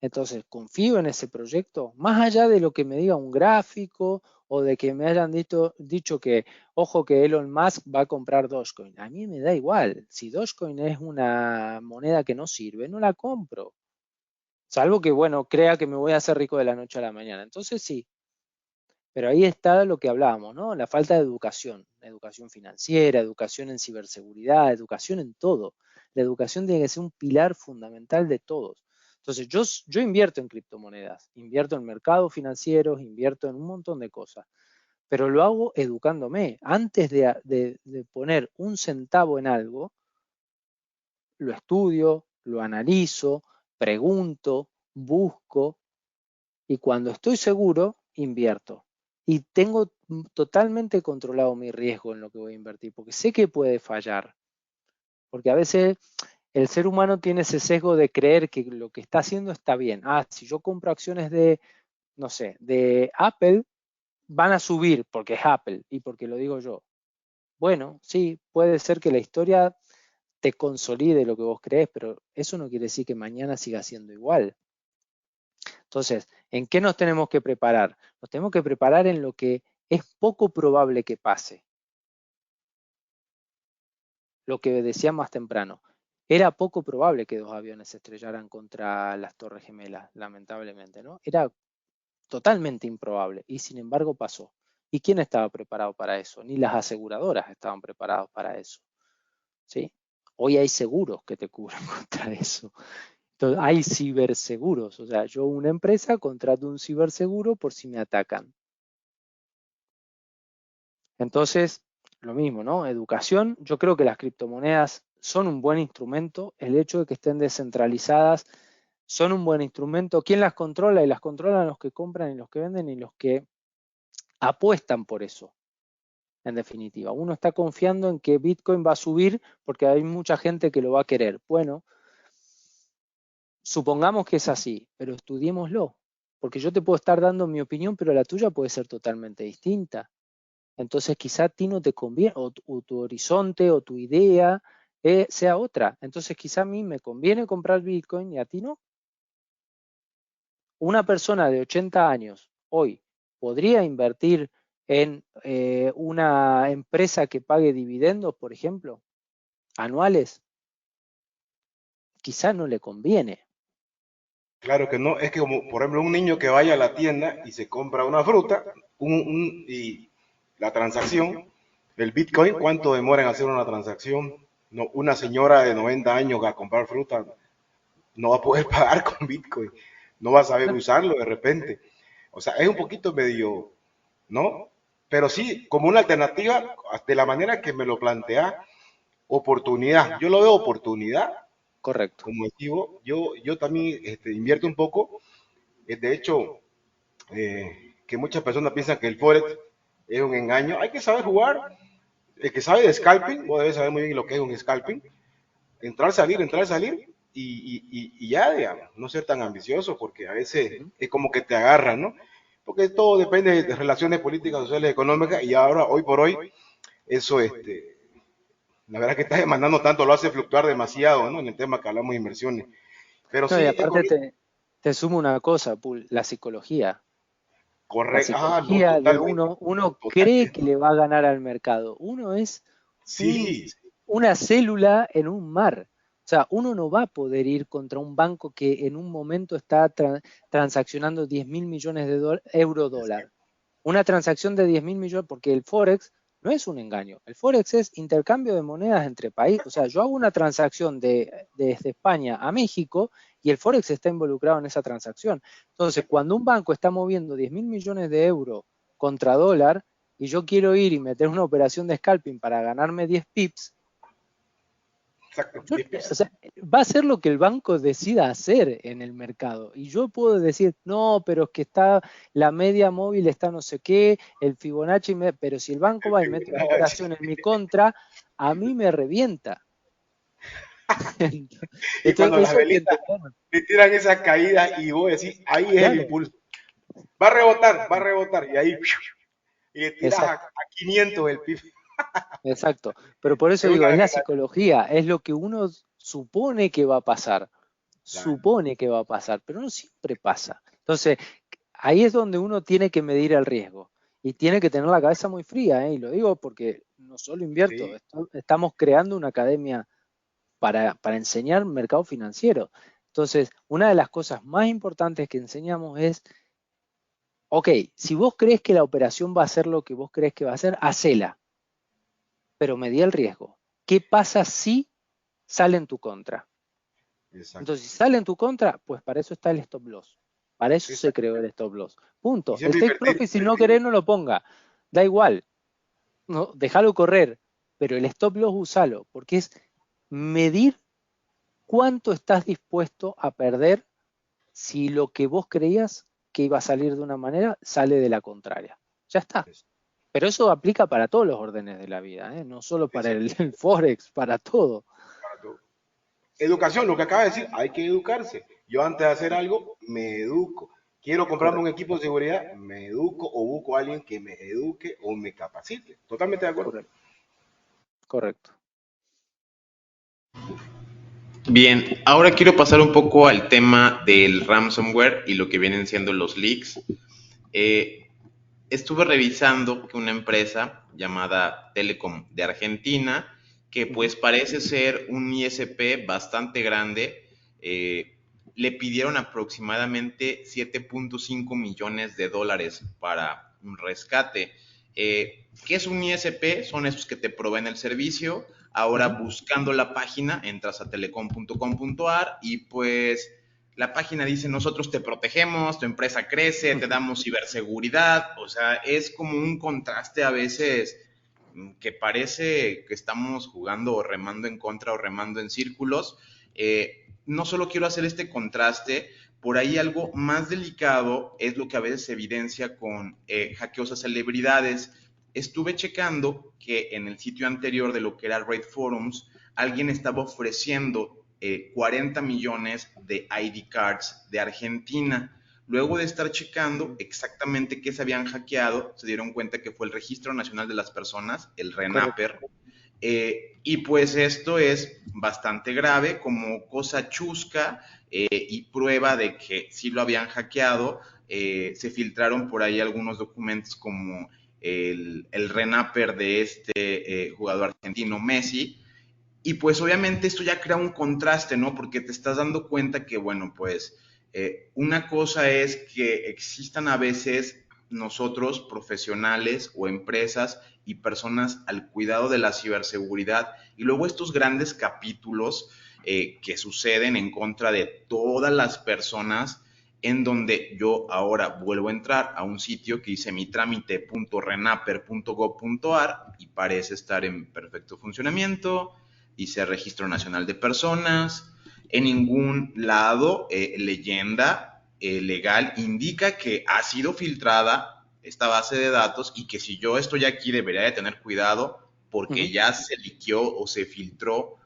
Entonces, confío en ese proyecto, más allá de lo que me diga un gráfico o de que me hayan dicho que, ojo, que Elon Musk va a comprar Dogecoin. A mí me da igual. Si Dogecoin es una moneda que no sirve, no la compro. Salvo que, bueno, crea que me voy a hacer rico de la noche a la mañana. Entonces sí, pero ahí está lo que hablábamos, ¿no? La falta de educación financiera, educación en ciberseguridad, educación en todo. La educación tiene que ser un pilar fundamental de todos. Entonces yo invierto en criptomonedas, invierto en mercados financieros, invierto en un montón de cosas, pero lo hago educándome. Antes de poner un centavo en algo, lo estudio, lo analizo, pregunto, busco, y cuando estoy seguro, invierto. Y tengo totalmente controlado mi riesgo en lo que voy a invertir, porque sé que puede fallar. Porque a veces el ser humano tiene ese sesgo de creer que lo que está haciendo está bien. Ah, si yo compro acciones de, no sé, de Apple, van a subir porque es Apple y porque lo digo yo. Bueno, sí, puede ser que la historia te consolide lo que vos crees, pero eso no quiere decir que mañana siga siendo igual. Entonces, ¿en qué nos tenemos que preparar? Nos tenemos que preparar en lo que es poco probable que pase. Lo que decía más temprano. Era poco probable que dos aviones se estrellaran contra las Torres Gemelas, lamentablemente, ¿no? Era totalmente improbable y sin embargo pasó. ¿Y quién estaba preparado para eso? Ni las aseguradoras estaban preparadas para eso, ¿sí? Hoy hay seguros que te cubren contra eso. Entonces, hay ciberseguros, o sea, yo una empresa contrato un ciberseguro por si me atacan. Entonces, lo mismo, ¿no? Educación, yo creo que las criptomonedas son un buen instrumento, el hecho de que estén descentralizadas son un buen instrumento. ¿Quién las controla? Y las controlan los que compran y los que venden y los que apuestan por eso, en definitiva. Uno está confiando en que Bitcoin va a subir porque hay mucha gente que lo va a querer. Bueno, supongamos que es así, pero estudiémoslo, porque yo te puedo estar dando mi opinión, pero la tuya puede ser totalmente distinta. Entonces quizá a ti no te conviene, o tu horizonte o tu idea sea otra. Entonces quizá a mí me conviene comprar Bitcoin y a ti no. Una persona de 80 años hoy podría invertir en una empresa que pague dividendos, por ejemplo, anuales. Quizá no le conviene. Claro que no, es que como, por ejemplo, un niño que vaya a la tienda y se compra una fruta y la transacción, el Bitcoin, ¿cuánto demora en hacer una transacción? No, una señora de 90 años a comprar fruta no va a poder pagar con Bitcoin, no va a saber usarlo de repente. O sea, es un poquito medio, ¿no? Pero sí, como una alternativa, de la manera que me lo plantea, oportunidad. Yo lo veo oportunidad. Correcto. Como digo, yo también invierto un poco. De hecho, que muchas personas piensan que el Forex es un engaño. Hay que saber jugar. El que sabe de scalping, vos debes saber muy bien lo que es un scalping. Entrar, salir y ya, digamos, no ser tan ambicioso porque a veces es como que te agarran, ¿no? Porque todo depende de relaciones políticas, sociales, económicas y ahora, hoy por hoy, eso, la verdad que está demandando tanto, lo hace fluctuar demasiado, ¿no? En el tema que hablamos de inversiones. Pero No, sí, y es aparte te sumo una cosa, Pul, la psicología. La correcto. Ah, no, psicología de totalmente, uno cree que totalmente. le va a ganar al mercado. Uno es un- Sí, una célula en un mar. O sea, uno no va a poder ir contra un banco que en un momento está transaccionando 10 mil millones de euro dólar. exacto. Una transacción de 10 mil millones, porque el Forex no es un engaño. El Forex es intercambio de monedas entre países. O sea, yo hago una transacción desde España a México y el Forex está involucrado en esa transacción. Entonces, cuando un banco está moviendo 10 mil millones de euros contra dólar y yo quiero ir y meter una operación de scalping para ganarme 10 pips, Exacto, yo, 10 pips. o sea, va a ser lo que el banco decida hacer en el mercado. Y yo puedo decir, no, pero es que está la media móvil, está no sé qué, el Fibonacci, pero si el banco va y mete una operación en mi contra, a mí me revienta. Y cuando Entonces, las eso hay que velitas entenderlo. le tiran esa caída y vos decís, ahí es el Claro, impulso. Va a rebotar, y ahí, y le tiras exacto, a 500 el PIB. exacto. Pero por eso Es una digo, es la vez que psicología, es lo que uno supone que va a pasar. claro, Supone que va a pasar, pero no siempre pasa. Entonces, ahí es donde uno tiene que medir el riesgo y tiene que tener la cabeza muy fría, ¿eh? Y lo digo porque no solo invierto, sí, estamos creando una academia para enseñar mercado financiero. Entonces, una de las cosas más importantes que enseñamos es, ok, si vos crees que la operación va a ser lo que vos crees que va a ser, hacela, pero medí el riesgo. ¿Qué pasa si sale en tu contra? exacto. Entonces, si sale en tu contra, pues para eso está el stop loss. Para eso se Exacto. creó el stop loss. Y Punto. El siempre take invertir, profit, si no querés, no lo ponga. Da igual. No, déjalo correr. Pero el stop loss usalo, porque es medir cuánto estás dispuesto a perder si lo que vos creías que iba a salir de una manera sale de la contraria. Ya está. Pero eso aplica para todos los órdenes de la vida, ¿eh? No solo para exacto, el Forex, para todo. para todo. Educación, lo que acaba de decir, hay que educarse. Yo antes de hacer algo, me educo. Quiero comprarme un Correcto, equipo de seguridad, me educo o busco a alguien que me eduque o me capacite. Totalmente de acuerdo. correcto, correcto. Bien, ahora quiero pasar un poco al tema del ransomware y lo que vienen siendo los leaks. Eh, Estuve revisando que una empresa llamada Telecom de Argentina, que Ujú. pues parece ser un ISP bastante grande, le pidieron aproximadamente 7.5 millones de dólares para un rescate. ¿Qué es un ISP? Son esos que te proveen el servicio. Ahora Ujú. buscando la página, entras a telecom.com.ar y pues la página dice, nosotros te protegemos, tu empresa crece, te damos ciberseguridad, o sea, es como un contraste a veces que parece que estamos jugando o remando en contra o remando en círculos. No solo quiero hacer este contraste, por ahí algo más delicado es lo que a veces se evidencia con hackeos a celebridades. Estuve checando que en el sitio anterior de lo que era Raid Forums, alguien estaba ofreciendo 40 millones de ID cards de Argentina. Luego de estar checando exactamente qué se habían hackeado, se dieron cuenta que fue el Registro Nacional de las Personas, el Correcto. RENAPER, y pues esto es bastante grave como cosa chusca y prueba de que sí lo habían hackeado. Se filtraron por ahí algunos documentos como el RENAPER de este jugador argentino Messi, y pues obviamente esto ya crea un contraste, ¿no? Porque te estás dando cuenta que, bueno, pues una cosa es que existan a veces nosotros, profesionales o empresas y personas al cuidado de la ciberseguridad, y luego estos grandes capítulos que suceden en contra de todas las personas, en donde yo ahora vuelvo a entrar a un sitio que dice mitramite.renaper.gov.ar y parece estar en perfecto funcionamiento, dice Registro Nacional de Personas, en ningún lado leyenda legal indica que ha sido filtrada esta base de datos y que si yo estoy aquí debería de tener cuidado porque ya se liqueó o se filtró.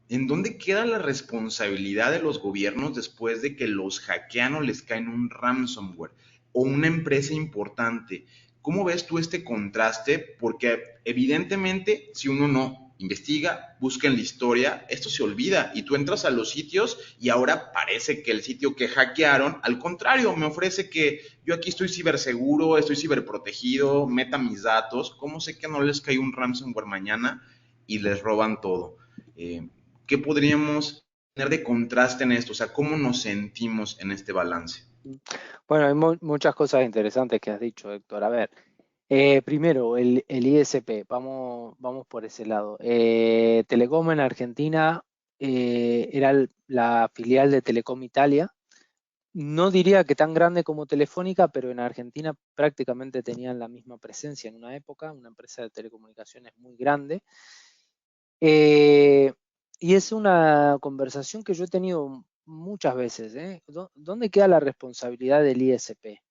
¿En dónde queda la responsabilidad de los gobiernos después de que los hackean o les caen un ransomware o una empresa importante? ¿Cómo ves tú este contraste? Porque evidentemente si uno no investiga, busca en la historia, esto se olvida y tú entras a los sitios y ahora parece que el sitio que hackearon, al contrario, me ofrece que yo aquí estoy ciberseguro, estoy ciberprotegido, meta mis datos. ¿Cómo sé que no les cae un ransomware mañana y les roban todo? ¿Qué podríamos tener de contraste en esto? O sea, ¿cómo nos sentimos en este balance? Bueno, hay muchas cosas interesantes que has dicho, Héctor. A ver, primero, el ISP, vamos por ese lado. Telecom en Argentina era la filial de Telecom Italia. No diría que tan grande como Telefónica, pero en Argentina prácticamente tenían la misma presencia en una época, una empresa de telecomunicaciones muy grande. Y es una conversación que yo he tenido muchas veces, ¿eh? ¿Dónde queda la responsabilidad del ISP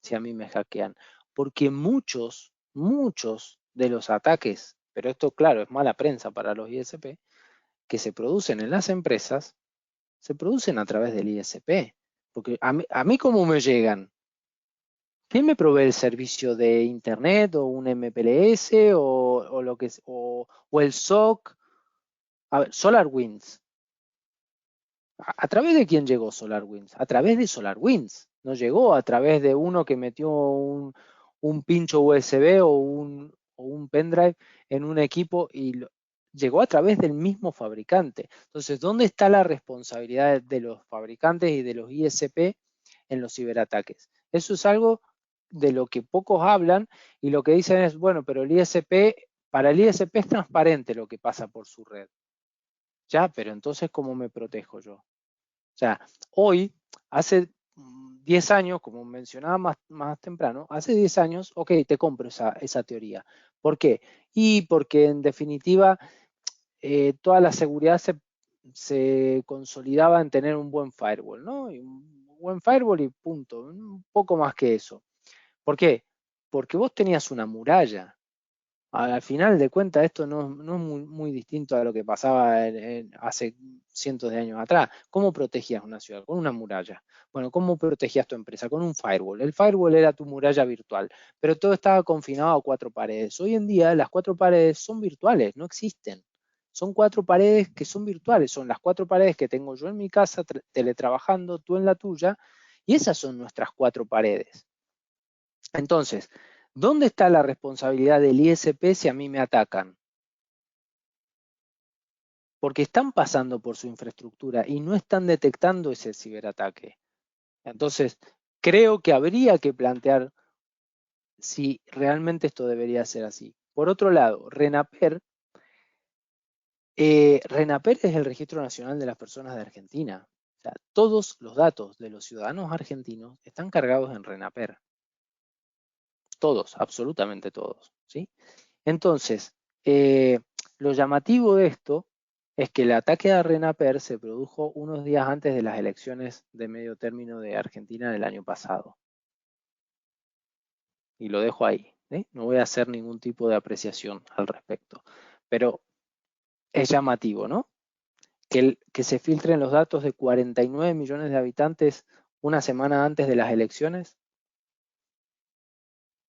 si a mí me hackean? Porque muchos de los ataques, pero esto claro, es mala prensa para los ISP, que se producen en las empresas, se producen a través del ISP. Porque a mí ¿cómo me llegan? ¿Quién me provee el servicio de internet o un MPLS o lo que es, o el SOC? A ver, SolarWinds. ¿A través de quién llegó SolarWinds? A través de SolarWinds. No llegó a través de uno que metió un pincho USB o un pendrive en un equipo y llegó a través del mismo fabricante. Entonces, ¿dónde está la responsabilidad de los fabricantes y de los ISP en los ciberataques? Eso es algo de lo que pocos hablan y lo que dicen es, bueno, pero para el ISP es transparente lo que pasa por su red. Ya, pero entonces, ¿cómo me protejo yo? O sea, hoy, hace 10 años, como mencionaba más temprano, hace 10 años, ok, te compro esa teoría. ¿Por qué? Y porque en definitiva toda la seguridad se consolidaba en tener un buen firewall, ¿no? Y un buen firewall y punto, un poco más que eso. ¿Por qué? Porque vos tenías una muralla. Al final de cuentas, esto no es muy distinto a lo que pasaba hace cientos de años atrás. ¿Cómo protegías una ciudad? Con una muralla. Bueno, ¿cómo protegías tu empresa? Con un firewall. El firewall era tu muralla virtual, pero todo estaba confinado a 4 paredes. Hoy en día las 4 paredes son virtuales, no existen. Son 4 paredes que son virtuales. Son las 4 paredes que tengo yo en mi casa teletrabajando, tú en la tuya, y esas son nuestras 4 paredes. Entonces, ¿dónde está la responsabilidad del ISP si a mí me atacan? Porque están pasando por su infraestructura y no están detectando ese ciberataque. Entonces, creo que habría que plantear si realmente esto debería ser así. Por otro lado, RENAPER es el Registro Nacional de las Personas de Argentina. O sea, todos los datos de los ciudadanos argentinos están cargados en RENAPER. Todos, absolutamente todos, ¿sí? Entonces, lo llamativo de esto es que el ataque a RENAPER se produjo unos días antes de las elecciones de medio término de Argentina del año pasado. Y lo dejo ahí, ¿eh? No voy a hacer ningún tipo de apreciación al respecto. Pero es llamativo, ¿no? Que se filtren los datos de 49 millones de habitantes una semana antes de las elecciones,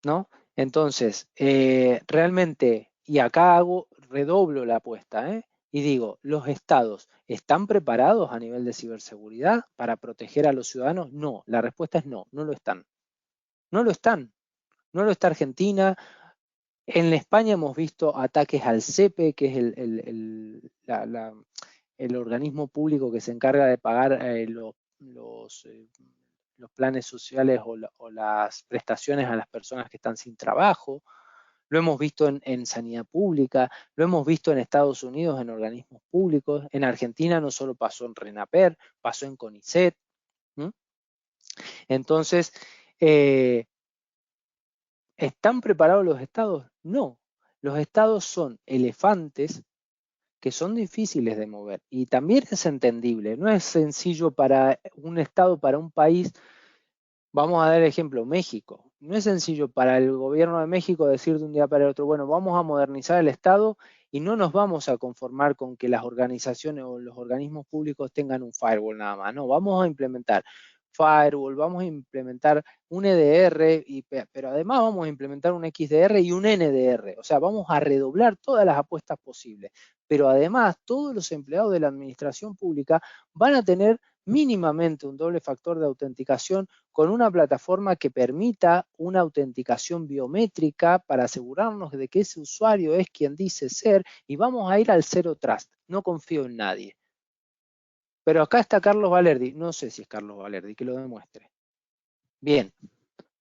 ¿no? Entonces, realmente, y acá redoblo la apuesta, y digo, ¿los estados están preparados a nivel de ciberseguridad para proteger a los ciudadanos? No, la respuesta es no, no lo están. No lo están. No lo está Argentina. En España hemos visto ataques al CEPE, que es el organismo público que se encarga de pagar los planes sociales o las prestaciones a las personas que están sin trabajo. Lo hemos visto en sanidad pública, lo hemos visto en Estados Unidos en organismos públicos. En Argentina no solo pasó en RENAPER, pasó en CONICET. Entonces, ¿están preparados los estados? No. Los estados son elefantes que son difíciles de mover y también es entendible. No es sencillo para un estado, para un país, Vamos a dar el ejemplo, México. No es sencillo para el gobierno de México decir de un día para el otro, bueno, vamos a modernizar el Estado y no nos vamos a conformar con que las organizaciones o los organismos públicos tengan un firewall nada más. No, vamos a implementar firewall, vamos a implementar un EDR, pero además vamos a implementar un XDR y un NDR. O sea, vamos a redoblar todas las apuestas posibles. Pero además, todos los empleados de la administración pública van a tener mínimamente un doble factor de autenticación con una plataforma que permita una autenticación biométrica para asegurarnos de que ese usuario es quien dice ser y vamos a ir al Zero Trust. No confío en nadie. Pero acá está Carlos Valerdi. No sé si es Carlos Valerdi, que lo demuestre. Bien.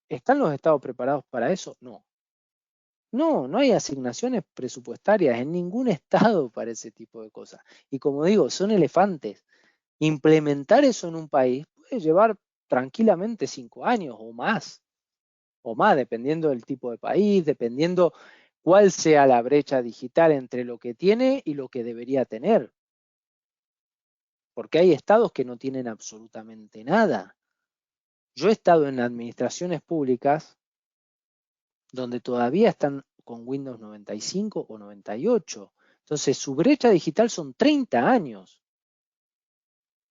¿Están los estados preparados para eso? No. No, no hay asignaciones presupuestarias en ningún estado para ese tipo de cosas. Y como digo, son elefantes. Implementar eso en un país puede llevar tranquilamente 5 años o más, dependiendo del tipo de país, dependiendo cuál sea la brecha digital entre lo que tiene y lo que debería tener. Porque hay estados que no tienen absolutamente nada. Yo he estado en administraciones públicas donde todavía están con Windows 95 o 98. Entonces, su brecha digital son 30 años.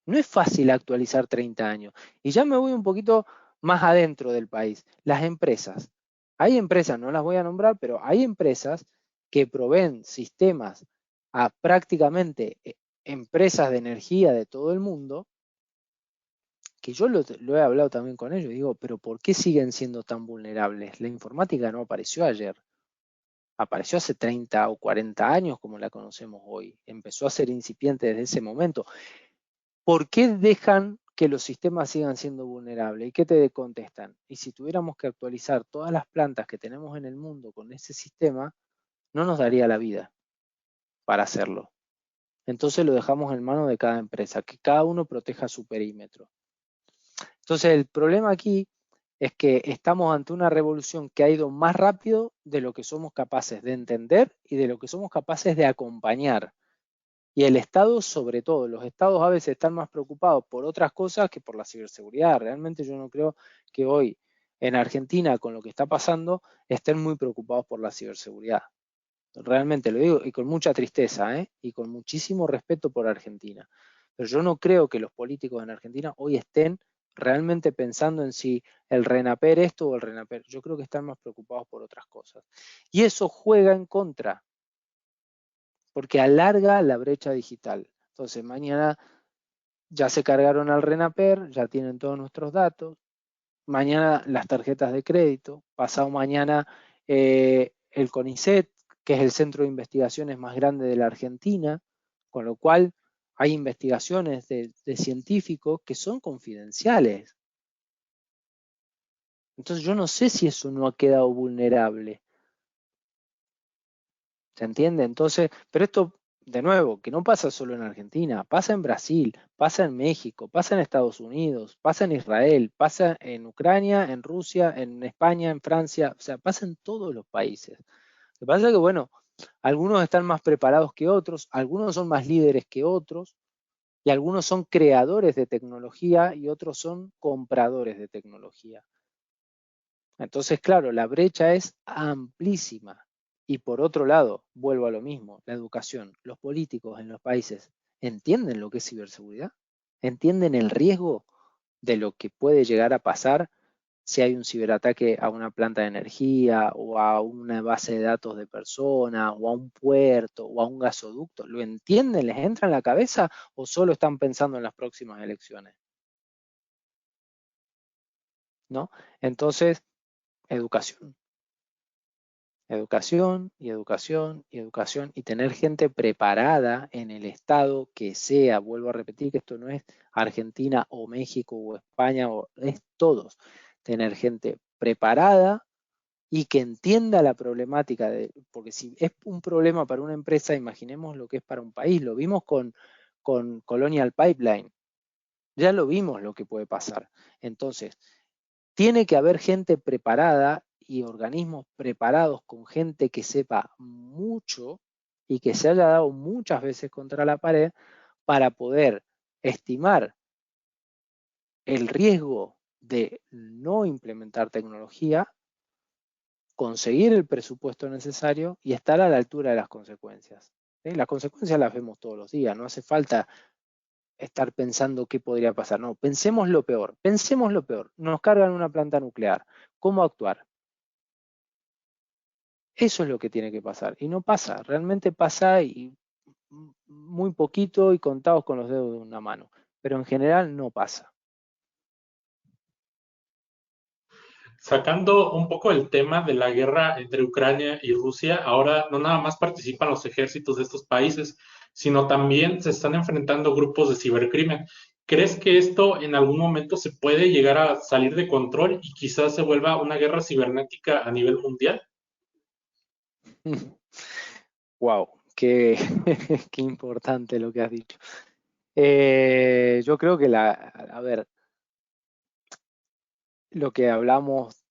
No es fácil actualizar 30 años. Y ya me voy un poquito más adentro del país. Las empresas. Hay empresas, no las voy a nombrar, pero hay empresas que proveen sistemas a prácticamente empresas de energía de todo el mundo, que yo lo he hablado también con ellos, digo, pero ¿por qué siguen siendo tan vulnerables? La informática no apareció ayer. Apareció hace 30 o 40 años como la conocemos hoy. Empezó a ser incipiente desde ese momento. ¿Por qué dejan que los sistemas sigan siendo vulnerables? ¿Y qué te contestan? Y si tuviéramos que actualizar todas las plantas que tenemos en el mundo con ese sistema, no nos daría la vida para hacerlo. Entonces lo dejamos en manos de cada empresa, que cada uno proteja su perímetro. Entonces el problema aquí es que estamos ante una revolución que ha ido más rápido de lo que somos capaces de entender y de lo que somos capaces de acompañar. Y el Estado, sobre todo, los Estados a veces están más preocupados por otras cosas que por la ciberseguridad. Realmente yo no creo que hoy en Argentina, con lo que está pasando, estén muy preocupados por la ciberseguridad. Realmente lo digo y con mucha tristeza, y con muchísimo respeto por Argentina. Pero yo no creo que los políticos en Argentina hoy estén realmente pensando en si el RENAPER esto o el RENAPER. Yo creo que están más preocupados por otras cosas. Y eso juega en contra, porque alarga la brecha digital. Entonces mañana ya se cargaron al RENAPER, ya tienen todos nuestros datos. Mañana las tarjetas de crédito. Pasado mañana el CONICET, que es el centro de investigaciones más grande de la Argentina, con lo cual hay investigaciones de científicos que son confidenciales. Entonces yo no sé si eso no ha quedado vulnerable. ¿Se entiende? Entonces, pero esto, de nuevo, que no pasa solo en Argentina, pasa en Brasil, pasa en México, pasa en Estados Unidos, pasa en Israel, pasa en Ucrania, en Rusia, en España, en Francia, o sea, pasa en todos los países. Lo que pasa es que, bueno, algunos están más preparados que otros, algunos son más líderes que otros, y algunos son creadores de tecnología y otros son compradores de tecnología. Entonces, claro, la brecha es amplísima. Y por otro lado, vuelvo a lo mismo, la educación. Los políticos en los países entienden lo que es ciberseguridad, entienden el riesgo de lo que puede llegar a pasar si hay un ciberataque a una planta de energía o a una base de datos de personas o a un puerto o a un gasoducto. ¿Lo entienden? ¿Les entra en la cabeza o solo están pensando en las próximas elecciones? ¿No? Entonces, educación. Educación y educación y educación y tener gente preparada en el estado que sea, vuelvo a repetir que esto no es Argentina o México o España, es todos, tener gente preparada y que entienda la problemática, porque si es un problema para una empresa, imaginemos lo que es para un país, lo vimos con Colonial Pipeline, ya lo vimos lo que puede pasar. Entonces, tiene que haber gente preparada y organismos preparados con gente que sepa mucho y que se haya dado muchas veces contra la pared para poder estimar el riesgo de no implementar tecnología, conseguir el presupuesto necesario y estar a la altura de las consecuencias. ¿Sí? Las consecuencias las vemos todos los días, no hace falta estar pensando qué podría pasar. No, pensemos lo peor, nos cargan una planta nuclear, ¿cómo actuar? Eso es lo que tiene que pasar y no pasa, realmente pasa y muy poquito y contados con los dedos de una mano, pero en general no pasa. Sacando un poco el tema de la guerra entre Ucrania y Rusia, ahora no nada más participan los ejércitos de estos países, sino también se están enfrentando grupos de cibercrimen. ¿Crees que esto en algún momento se puede llegar a salir de control y quizás se vuelva una guerra cibernética a nivel mundial? Wow, qué, qué importante lo que has dicho. Yo creo que a ver, lo que hablamos,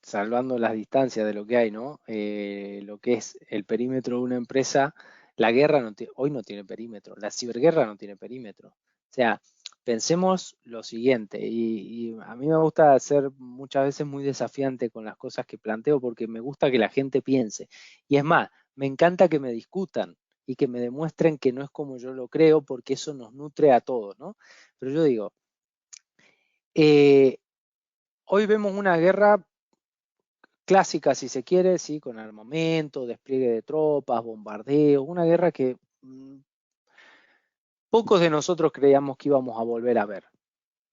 salvando las distancias de lo que hay, ¿no? Lo que es el perímetro de una empresa, la guerra hoy no tiene perímetro, la ciberguerra no tiene perímetro. O sea, pensemos lo siguiente, y a mí me gusta ser muchas veces muy desafiante con las cosas que planteo porque me gusta que la gente piense. Y es más, me encanta que me discutan y que me demuestren que no es como yo lo creo porque eso nos nutre a todos, ¿no? Pero yo digo, eh, hoy vemos una guerra clásica, si se quiere, sí, con armamento, despliegue de tropas, bombardeo, una guerra que pocos de nosotros creíamos que íbamos a volver a ver.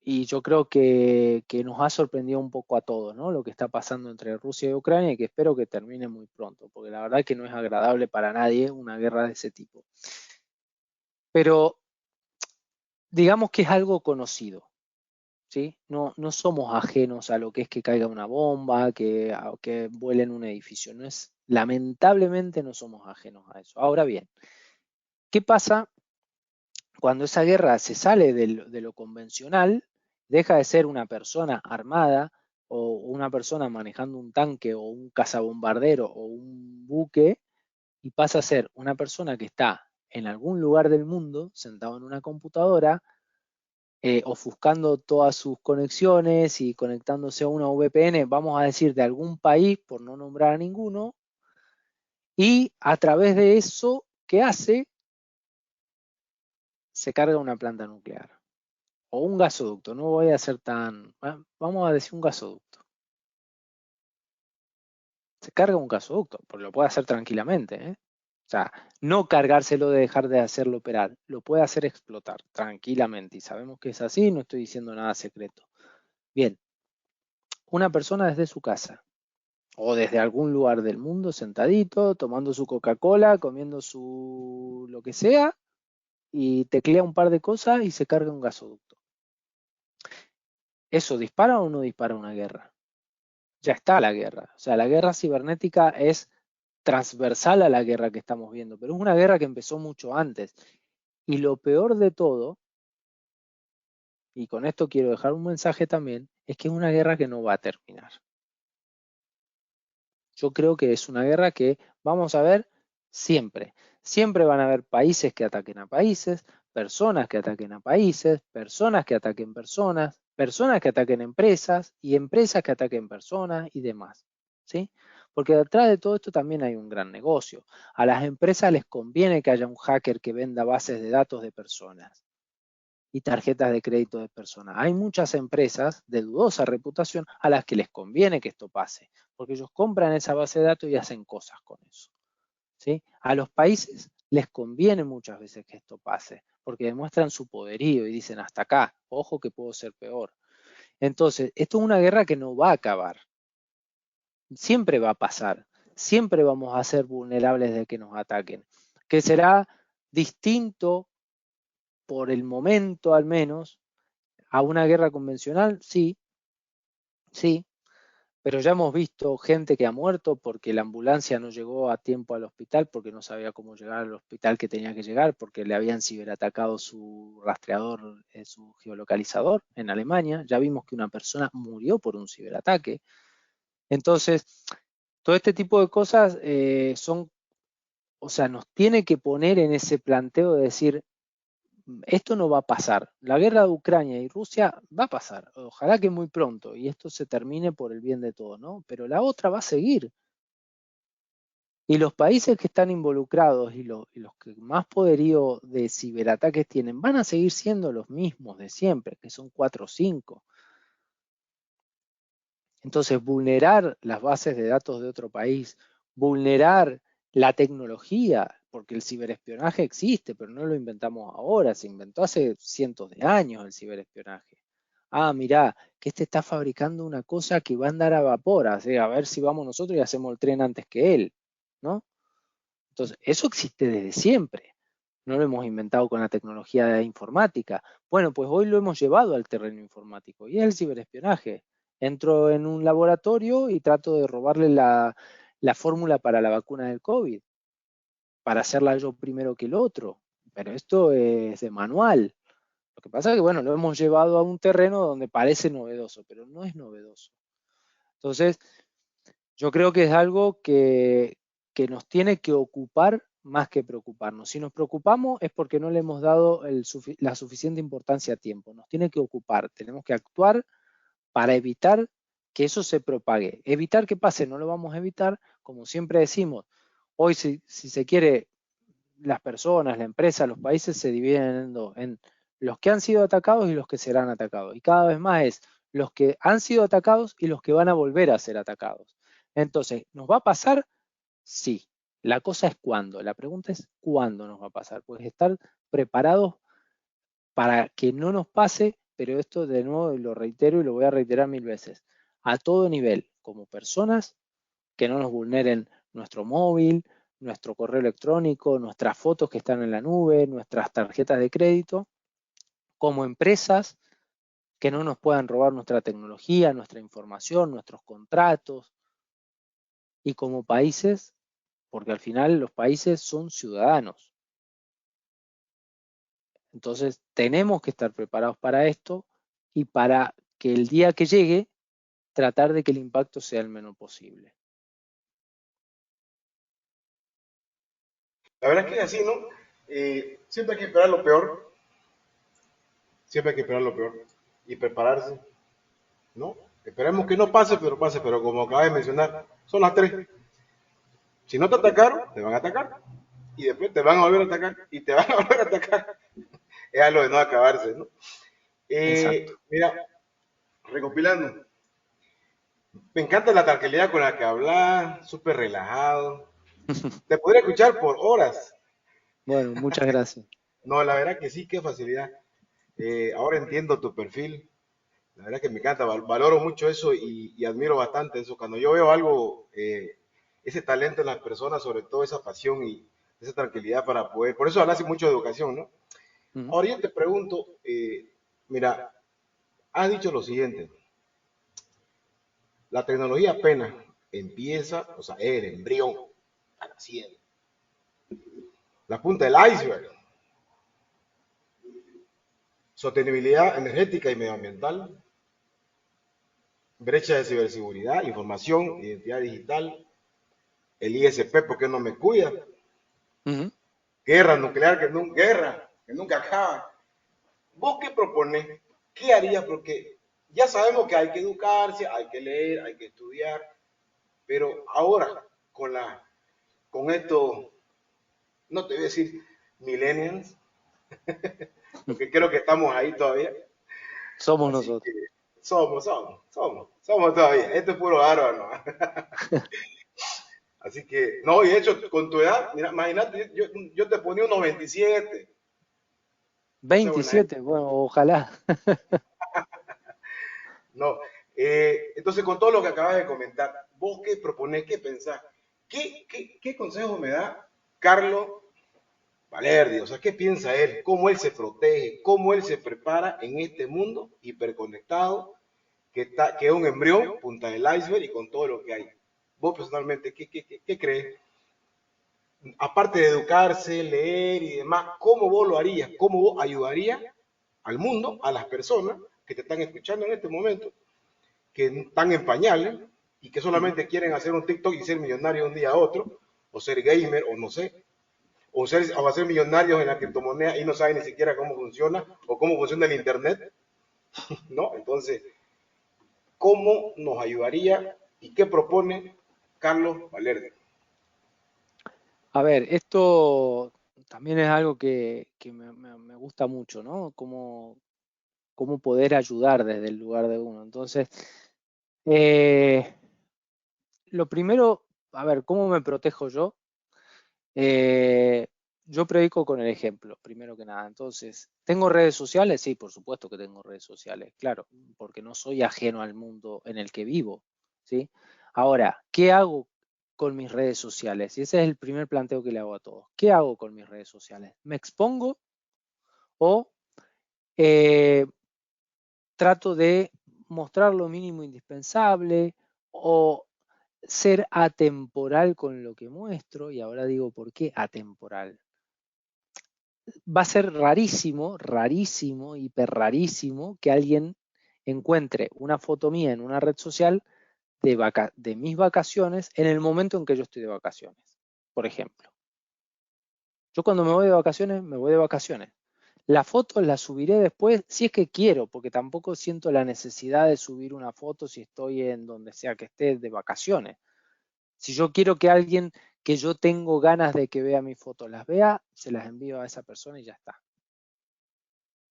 Y yo creo que nos ha sorprendido un poco a todos, ¿no? Lo que está pasando entre Rusia y Ucrania y que espero que termine muy pronto, porque la verdad que no es agradable para nadie una guerra de ese tipo. Pero digamos que es algo conocido, ¿sí? No somos ajenos a lo que es que caiga una bomba, que vuelen un edificio. No es, lamentablemente no somos ajenos a eso. Ahora bien, ¿qué pasa cuando esa guerra se sale de lo convencional, deja de ser una persona armada o una persona manejando un tanque o un cazabombardero o un buque y pasa a ser una persona que está en algún lugar del mundo sentado en una computadora ofuscando todas sus conexiones y conectándose a una VPN, vamos a decir, de algún país, por no nombrar a ninguno, y a través de eso, ¿qué hace? Se carga una planta nuclear o un gasoducto, no voy a ser tan, vamos a decir un gasoducto. Se carga un gasoducto, porque lo puede hacer tranquilamente, ¿eh? O sea, no cargárselo de dejar de hacerlo operar, lo puede hacer explotar tranquilamente y sabemos que es así, no estoy diciendo nada secreto. Bien, una persona desde su casa o desde algún lugar del mundo sentadito, tomando su Coca-Cola, comiendo su lo que sea y teclea un par de cosas y se carga un gasoducto. ¿Eso dispara o no dispara una guerra? Ya está la guerra. O sea, la guerra cibernética es transversal a la guerra que estamos viendo, pero es una guerra que empezó mucho antes. Y lo peor de todo, y con esto quiero dejar un mensaje también, es que es una guerra que no va a terminar. Yo creo que es una guerra que vamos a ver siempre. Siempre van a haber países que ataquen a países, personas que ataquen a países, personas que ataquen personas, personas que ataquen empresas y empresas que ataquen personas y demás. ¿Sí? Porque detrás de todo esto también hay un gran negocio. A las empresas les conviene que haya un hacker que venda bases de datos de personas y tarjetas de crédito de personas. Hay muchas empresas de dudosa reputación a las que les conviene que esto pase, porque ellos compran esa base de datos y hacen cosas con eso. ¿Sí? A los países les conviene muchas veces que esto pase, porque demuestran su poderío y dicen hasta acá, ojo que puedo ser peor. Entonces, esto es una guerra que no va a acabar. Siempre va a pasar. Siempre vamos a ser vulnerables de que nos ataquen. Que será distinto por el momento al menos a una guerra convencional, sí, sí, pero ya hemos visto gente que ha muerto porque la ambulancia no llegó a tiempo al hospital, porque no sabía cómo llegar al hospital que tenía que llegar, porque le habían ciberatacado su rastreador, su geolocalizador en Alemania. Ya vimos que una persona murió por un ciberataque. Entonces, todo este tipo de cosas son, o sea, nos tiene que poner en ese planteo de decir, esto no va a pasar. La guerra de Ucrania y Rusia va a pasar. Ojalá que muy pronto y esto se termine por el bien de todos, ¿no? Pero la otra va a seguir. Y los países que están involucrados y los que más poderío de ciberataques tienen van a seguir siendo los mismos de siempre, que son 4 o 5. Entonces, vulnerar las bases de datos de otro país, vulnerar la tecnología, porque el ciberespionaje existe, pero no lo inventamos ahora, se inventó hace cientos de años el ciberespionaje. Ah, mirá, que este está fabricando una cosa que va a andar a vapor, así, a ver si vamos nosotros y hacemos el tren antes que él, ¿no? Entonces, eso existe desde siempre. No lo hemos inventado con la tecnología de informática. Bueno, pues hoy lo hemos llevado al terreno informático y es el ciberespionaje. Entro en un laboratorio y trato de robarle la fórmula para la vacuna del COVID, para hacerla yo primero que el otro. Pero esto es de manual. Lo que pasa es que, bueno, lo hemos llevado a un terreno donde parece novedoso, pero no es novedoso. Entonces, yo creo que es algo que nos tiene que ocupar más que preocuparnos. Si nos preocupamos es porque no le hemos dado la suficiente importancia a tiempo. Nos tiene que ocupar, tenemos que actuar para evitar que eso se propague. Evitar que pase, no lo vamos a evitar, como siempre decimos. Hoy, si se quiere, las personas, la empresa, los países se dividen en los que han sido atacados y los que serán atacados. Y cada vez más es los que han sido atacados y los que van a volver a ser atacados. Entonces, ¿nos va a pasar? Sí. La cosa es cuándo. La pregunta es cuándo nos va a pasar. Pues estar preparados para que no nos pase, pero esto de nuevo lo reitero y lo voy a reiterar 1000 veces. A todo nivel, como personas, que no nos vulneren nuestro móvil, nuestro correo electrónico, nuestras fotos que están en la nube, nuestras tarjetas de crédito, como empresas, que no nos puedan robar nuestra tecnología, nuestra información, nuestros contratos, y como países, porque al final los países son ciudadanos. Entonces tenemos que estar preparados para esto y para que el día que llegue, tratar de que el impacto sea el menor posible. La verdad es que es así, ¿no? Siempre hay que esperar lo peor, siempre hay que esperar lo peor y prepararse, ¿no? Esperemos que no pase, pero como acabas de mencionar, son las 3. Si no te atacaron, te van a atacar. Y después te van a volver a atacar y te van a volver a atacar. Es algo de no acabarse, ¿no? Mira, recopilando, me encanta la tranquilidad con la que hablas, súper relajado. Te podría escuchar por horas. Bueno, muchas gracias. No, la verdad que sí, qué facilidad. Ahora entiendo tu perfil. La verdad que me encanta, valoro mucho eso y admiro bastante eso. Cuando yo veo algo, ese talento en las personas, sobre todo esa pasión y esa tranquilidad para poder, por eso hablas mucho de educación, ¿no? Ahora yo te pregunto, mira, has dicho lo siguiente, la tecnología apenas empieza, o sea, es el embrión a la ciencia, la punta del iceberg, sostenibilidad energética y medioambiental, brecha de ciberseguridad, información, identidad digital, el ISP, ¿por qué no me cuida? Guerra nuclear, que nunca acaba. ¿Vos qué propones? ¿Qué harías? Porque ya sabemos que hay que educarse, hay que leer, hay que estudiar, pero ahora con esto, no te voy a decir millennials, porque creo que estamos ahí todavía. Somos Así nosotros. que somos todavía. Esto es puro bárbaro. Así que, no, y de hecho, con tu edad, mira, imagínate, yo te ponía unos 27. 27, bueno, ojalá. No, entonces con todo lo que acabas de comentar, vos qué proponés, qué pensás, qué consejo me da Carlos Valerdi? O sea, ¿qué piensa él? ¿Cómo él se protege? ¿Cómo él se prepara en este mundo hiperconectado que es un embrión, punta del iceberg y con todo lo que hay? Vos personalmente, ¿qué crees? Aparte de educarse, leer y demás, ¿cómo vos lo harías? ¿Cómo vos ayudarías al mundo, a las personas que te están escuchando en este momento, que están en pañales y que solamente quieren hacer un TikTok y ser millonario de un día a otro, o ser gamer, o no sé, o a ser millonarios en la criptomoneda y no saben ni siquiera cómo funciona o cómo funciona el Internet, ¿no? Entonces, ¿cómo nos ayudaría y qué propone Carlos Valerdi? A ver, esto también es algo que me gusta mucho, ¿no? Cómo poder ayudar desde el lugar de uno. Entonces, eh, lo primero, a ver, ¿cómo me protejo yo? Eh, yo predico con el ejemplo, primero que nada. Entonces, ¿tengo redes sociales? Sí, por supuesto que tengo redes sociales, claro, porque no soy ajeno al mundo en el que vivo, ¿sí? Ahora, ¿qué hago con mis redes sociales? Y ese es el primer planteo que le hago a todos. ¿Qué hago con mis redes sociales? ¿Me expongo o eh, trato de mostrar lo mínimo indispensable o ser atemporal con lo que muestro? Y ahora digo, ¿por qué atemporal? Va a ser rarísimo, rarísimo, hiper rarísimo que alguien encuentre una foto mía en una red social de mis vacaciones en el momento en que yo estoy de vacaciones, por ejemplo. Yo cuando me voy de vacaciones, me voy de vacaciones. Las fotos las subiré después si es que quiero, porque tampoco siento la necesidad de subir una foto si estoy en donde sea que esté de vacaciones. Si yo quiero que alguien que yo tengo ganas de que vea mis fotos las vea, se las envío a esa persona y ya está.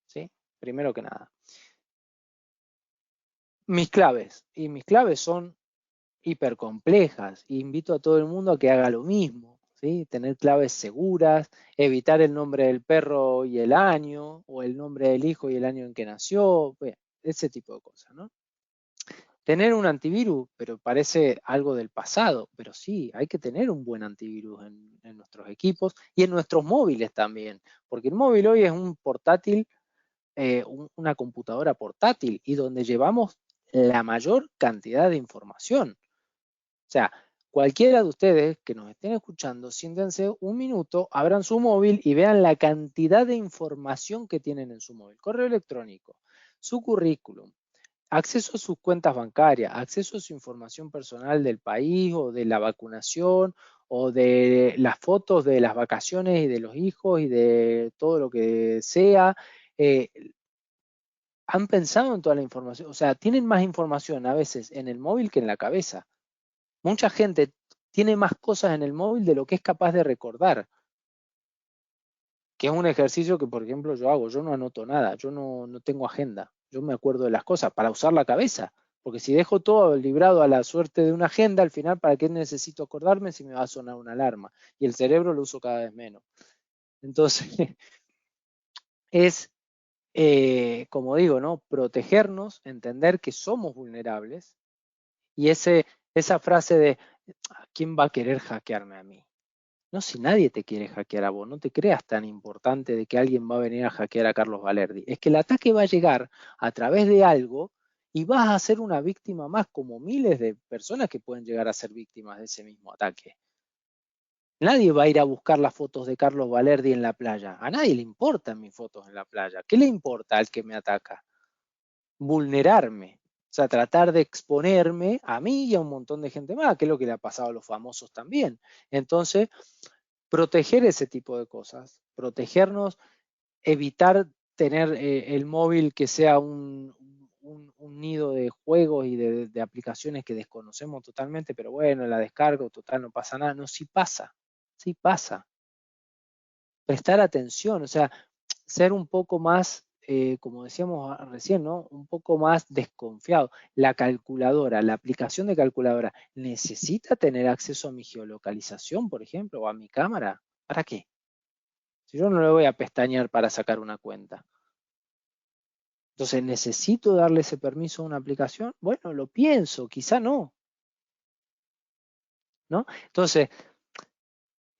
¿Sí? Primero que nada. Mis claves son hiper complejas. Invito a todo el mundo a que haga lo mismo, ¿sí? Tener claves seguras, evitar el nombre del perro y el año, o el nombre del hijo y el año en que nació, bueno, ese tipo de cosas, ¿no? Tener un antivirus, pero parece algo del pasado, pero sí, hay que tener un buen antivirus en nuestros equipos y en nuestros móviles también, porque el móvil hoy es un portátil, una computadora portátil y donde llevamos la mayor cantidad de información. O sea, cualquiera de ustedes que nos estén escuchando, siéntense un minuto, abran su móvil y vean la cantidad de información que tienen en su móvil. Correo electrónico, su currículum, acceso a sus cuentas bancarias, acceso a su información personal del país o de la vacunación o de las fotos de las vacaciones y de los hijos y de todo lo que sea. Eh, Han pensado en toda la información, o sea, tienen más información a veces en el móvil que en la cabeza. Mucha gente tiene más cosas en el móvil de lo que es capaz de recordar, que es un ejercicio que, por ejemplo, yo hago. Yo no anoto nada, yo no tengo agenda, yo me acuerdo de las cosas para usar la cabeza, porque si dejo todo librado a la suerte de una agenda, al final, ¿para qué necesito acordarme si me va a sonar una alarma? Y el cerebro lo uso cada vez menos. Entonces, es, como digo, ¿no? Protegernos, entender que somos vulnerables y esa frase de, ¿quién va a querer hackearme a mí? No, si nadie te quiere hackear a vos, no te creas tan importante de que alguien va a venir a hackear a Carlos Valerdi. Es que el ataque va a llegar a través de algo y vas a ser una víctima más, como miles de personas que pueden llegar a ser víctimas de ese mismo ataque. Nadie va a ir a buscar las fotos de Carlos Valerdi en la playa. A nadie le importan mis fotos en la playa. ¿Qué le importa al que me ataca? Vulnerarme. O sea, tratar de exponerme a mí y a un montón de gente más, que es lo que le ha pasado a los famosos también. Entonces, proteger ese tipo de cosas, protegernos, evitar tener el móvil que sea un nido de juegos y de aplicaciones que desconocemos totalmente, pero bueno, la descargo, total, no pasa nada. No, sí pasa, sí pasa. Prestar atención, o sea, ser un poco más, como decíamos recién, ¿no? Un poco más desconfiado. La calculadora, la aplicación de calculadora, ¿necesita tener acceso a mi geolocalización, por ejemplo, o a mi cámara? ¿Para qué? Si yo no le voy a pestañear para sacar una cuenta. Entonces, ¿necesito darle ese permiso a una aplicación? Bueno, lo pienso, quizá no, ¿no? Entonces,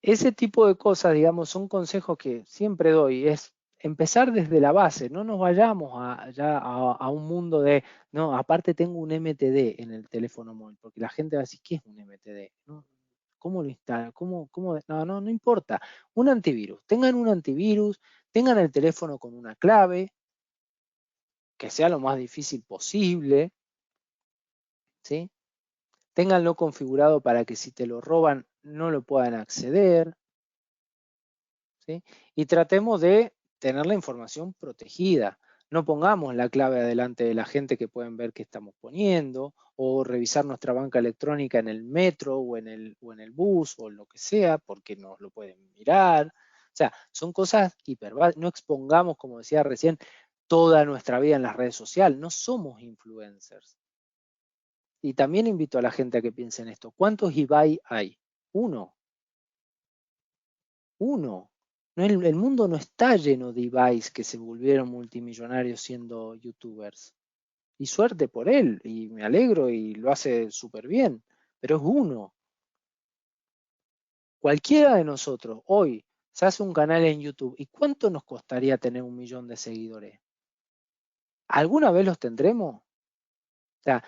ese tipo de cosas, digamos, son consejos que siempre doy, es empezar desde la base, no nos vayamos a un mundo de, no, aparte tengo un MTD en el teléfono móvil, porque la gente va a decir, ¿qué es un MTD? ¿No? ¿Cómo lo instalan? No importa. Un antivirus, tengan un antivirus, tengan el teléfono con una clave, que sea lo más difícil posible, ¿sí? Ténganlo configurado para que si te lo roban no lo puedan acceder. ¿sí? Y tratemos de tener la información protegida. No pongamos la clave adelante de la gente que pueden ver qué estamos poniendo, o revisar nuestra banca electrónica en el metro o en el bus o lo que sea, porque nos lo pueden mirar. O sea, son cosas no expongamos, como decía recién, toda nuestra vida en las redes sociales. No somos influencers. Y también invito a la gente a que piense en esto. ¿Cuántos Ibai hay? Uno. Uno. No, el mundo no está lleno de Ibais que se volvieron multimillonarios siendo youtubers. Y suerte por él, y me alegro y lo hace súper bien, pero es uno. Cualquiera de nosotros hoy se hace un canal en YouTube. ¿Y cuánto nos costaría tener 1 millón de seguidores? ¿Alguna vez los tendremos? O sea,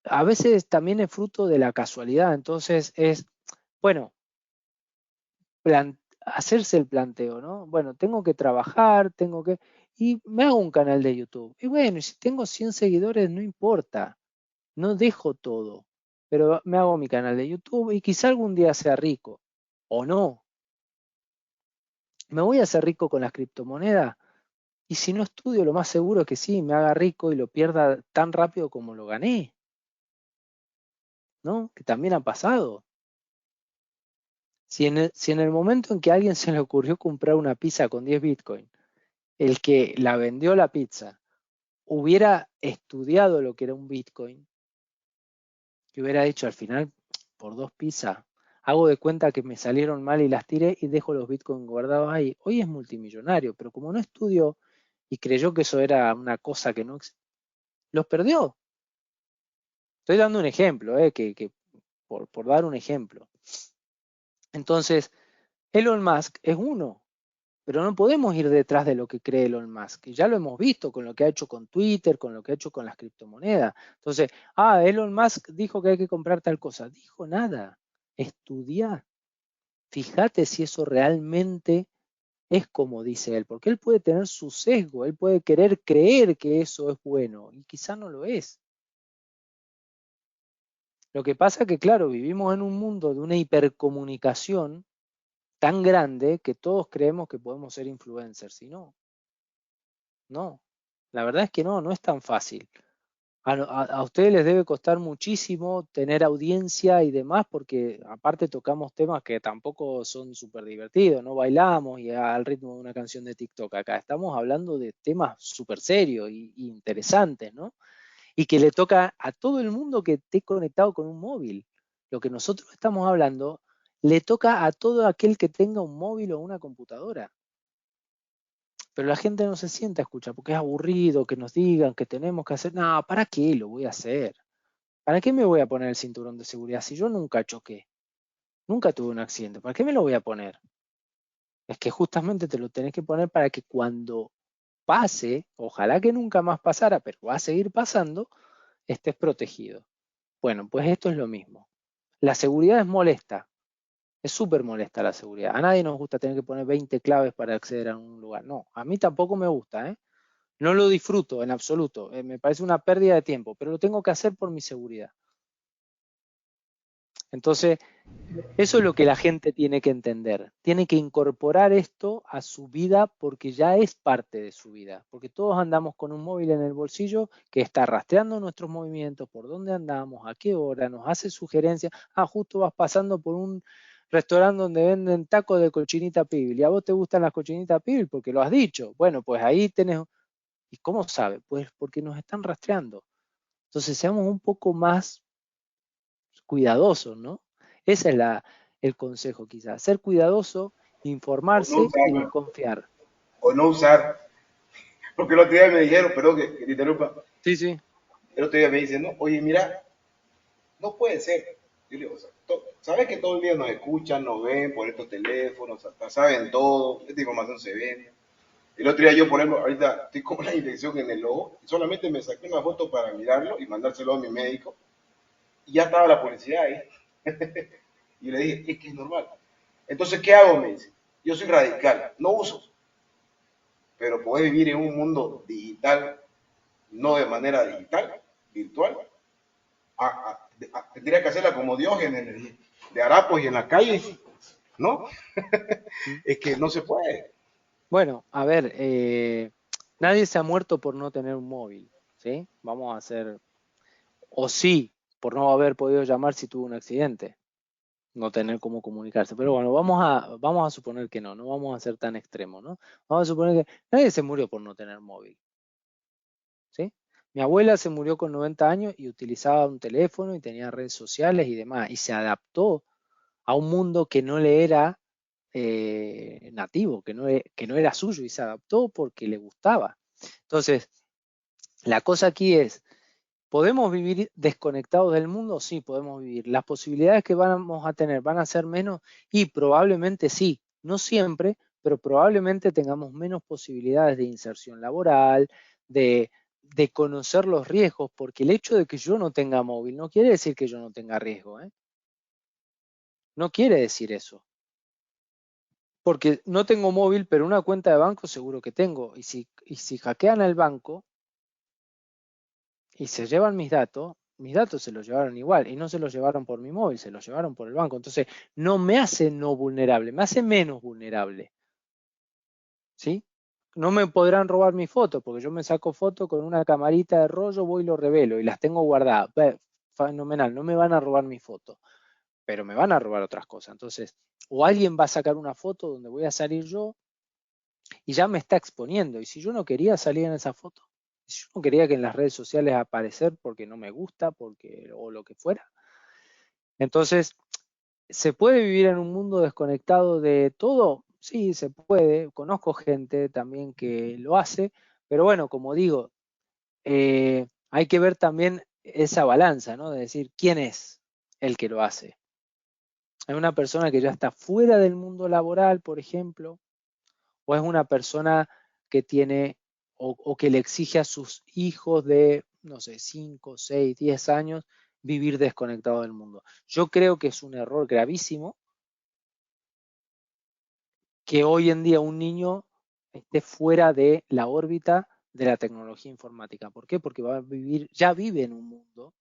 a veces también es fruto de la casualidad. Entonces bueno, hacerse el planteo, ¿no? Bueno, tengo que trabajar, y me hago un canal de YouTube. Y bueno, si tengo 100 seguidores, no importa, no dejo todo, pero me hago mi canal de YouTube y quizá algún día sea rico, o no. ¿Me voy a hacer rico con las criptomonedas? Y si no estudio, lo más seguro es que sí, me haga rico y lo pierda tan rápido como lo gané, ¿no? Que también ha pasado. Si en el momento en que a alguien se le ocurrió comprar una pizza con 10 Bitcoin, el que la vendió la pizza hubiera estudiado lo que era un Bitcoin, que hubiera dicho al final, por 2 pizzas, hago de cuenta que me salieron mal y las tiré y dejo los Bitcoin guardados ahí. Hoy es multimillonario, pero como no estudió y creyó que eso era una cosa que no los perdió. Estoy dando un ejemplo, por dar un ejemplo. Entonces, Elon Musk es uno, pero no podemos ir detrás de lo que cree Elon Musk. Ya lo hemos visto con lo que ha hecho con Twitter, con lo que ha hecho con las criptomonedas. Entonces, Elon Musk dijo que hay que comprar tal cosa. Dijo nada. Estudia. Fíjate si eso realmente es como dice él, porque él puede tener su sesgo, él puede querer creer que eso es bueno y quizá no lo es. Lo que pasa es que, claro, vivimos en un mundo de una hipercomunicación tan grande que todos creemos que podemos ser influencers y no. La verdad es que no es tan fácil. A ustedes les debe costar muchísimo tener audiencia y demás, porque aparte tocamos temas que tampoco son súper divertidos, no bailamos y al ritmo de una canción de TikTok acá. Estamos hablando de temas súper serios y interesantes, ¿no? Y que le toca a todo el mundo que esté conectado con un móvil. Lo que nosotros estamos hablando le toca a todo aquel que tenga un móvil o una computadora. Pero la gente no se sienta a escuchar porque es aburrido que nos digan que tenemos que hacer. No, ¿para qué lo voy a hacer? ¿Para qué me voy a poner el cinturón de seguridad si yo nunca choqué? Nunca tuve un accidente. ¿Para qué me lo voy a poner? Es que justamente te lo tenés que poner para que cuando pase, ojalá que nunca más pasara, pero va a seguir pasando, estés protegido. Bueno, pues esto es lo mismo. La seguridad es molesta, es súper molesta la seguridad. A nadie nos gusta tener que poner 20 claves para acceder a un lugar. No, a mí tampoco me gusta, ¿eh? No lo disfruto en absoluto. Me parece una pérdida de tiempo, pero lo tengo que hacer por mi seguridad. Entonces, eso es lo que la gente tiene que entender. Tiene que incorporar esto a su vida porque ya es parte de su vida. Porque todos andamos con un móvil en el bolsillo que está rastreando nuestros movimientos, por dónde andamos, a qué hora, nos hace sugerencias. Justo vas pasando por un restaurante donde venden tacos de cochinita pibil. ¿Y a vos te gustan las cochinitas pibil? Porque lo has dicho. Bueno, pues ahí tenés. ¿Y cómo sabe? Pues porque nos están rastreando. Entonces seamos un poco más cuidadosos, ¿no? Ese es el consejo quizás. Ser cuidadoso, O no informarse y usar, desconfiar. o no usar. Porque el otro día me dijeron, perdón que te interrumpa, Sí, sí. el otro día me dicen, no, oye, mira, no puede ser. Yo digo, o sea, sabes que todo el día nos escuchan, nos ven por estos teléfonos, hasta saben todo, esta información se vende. El otro día yo, por ejemplo, ahorita estoy con una infección en el ojo, solamente me saqué una foto para mirarlo y mandárselo a mi médico, y ya estaba la policía ahí. Y le dije, es que es normal. Entonces, ¿qué hago? Me dice, yo soy radical, no uso, pero podés vivir en un mundo digital, no de manera digital, virtual. Tendría que hacerla como Diógenes, de harapos y en la calle, ¿no? ¿Mm? Es que no se puede. Bueno, a ver, nadie se ha muerto por no tener un móvil, ¿sí? Vamos a hacer, o sí, por no haber podido llamar si tuvo un accidente, no tener cómo comunicarse. Pero bueno, vamos a suponer que no, no vamos a ser tan extremos, ¿no? Vamos a suponer que nadie se murió por no tener móvil, ¿sí? Mi abuela se murió con 90 años y utilizaba un teléfono y tenía redes sociales y demás, y se adaptó a un mundo que no le era nativo, que no era suyo, y se adaptó porque le gustaba. Entonces, la cosa aquí es, ¿podemos vivir desconectados del mundo? Sí, podemos vivir. Las posibilidades que vamos a tener van a ser menos y probablemente sí, no siempre, pero probablemente tengamos menos posibilidades de inserción laboral, de conocer los riesgos, porque el hecho de que yo no tenga móvil no quiere decir que yo no tenga riesgo, ¿eh? No quiere decir eso. Porque no tengo móvil, pero una cuenta de banco seguro que tengo. Y si hackean al banco y se llevan mis datos se los llevaron igual. Y no se los llevaron por mi móvil, se los llevaron por el banco. Entonces, no me hace no vulnerable, me hace menos vulnerable. ¿Sí? No me podrán robar mi foto, porque yo me saco foto con una camarita de rollo, voy y lo revelo y las tengo guardadas. Fenomenal, no me van a robar mi foto, pero me van a robar otras cosas. Entonces, o alguien va a sacar una foto donde voy a salir yo y ya me está exponiendo. Y si yo no quería salir en esa foto, si yo no quería que en las redes sociales aparecer porque no me gusta, o lo que fuera. Entonces, ¿se puede vivir en un mundo desconectado de todo? Sí, se puede. Conozco gente también que lo hace, pero bueno, como digo, hay que ver también esa balanza, ¿no? De decir, ¿quién es el que lo hace? ¿Hay una persona que ya está fuera del mundo laboral, por ejemplo? ¿O es una persona que tiene o que le exige a sus hijos de, no sé, 5, 6, 10 años vivir desconectado del mundo? Yo creo que es un error gravísimo que hoy en día un niño esté fuera de la órbita de la tecnología informática. ¿Por qué? Porque ya vive en un mundo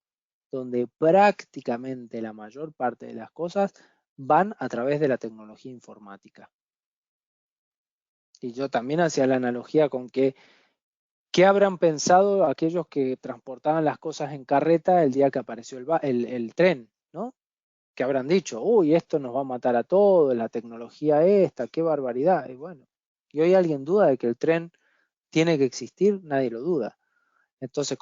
donde prácticamente la mayor parte de las cosas van a través de la tecnología informática. Y yo también hacía la analogía con que ¿qué habrán pensado aquellos que transportaban las cosas en carreta el día que apareció el tren, ¿no? ¿Qué habrán dicho? Uy, esto nos va a matar a todos, la tecnología esta, qué barbaridad. Y bueno, ¿y hoy alguien duda de que el tren tiene que existir? Nadie lo duda. Entonces,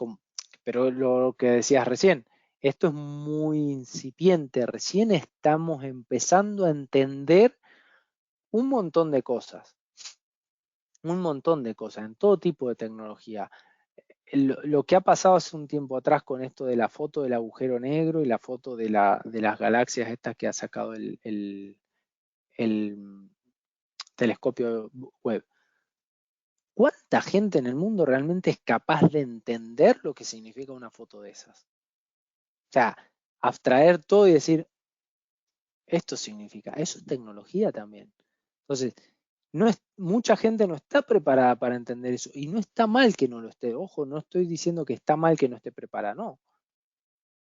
pero lo que decías recién, esto es muy incipiente, recién estamos empezando a entender un montón de cosas, en todo tipo de tecnología. Lo que ha pasado hace un tiempo atrás con esto de la foto del agujero negro y la foto de las galaxias estas que ha sacado el telescopio web. ¿Cuánta gente en el mundo realmente es capaz de entender lo que significa una foto de esas? O sea, abstraer todo y decir, esto significa, eso es tecnología también. Entonces, mucha gente no está preparada para entender eso y no está mal que no lo esté. Ojo, no estoy diciendo que está mal que no esté preparada, no.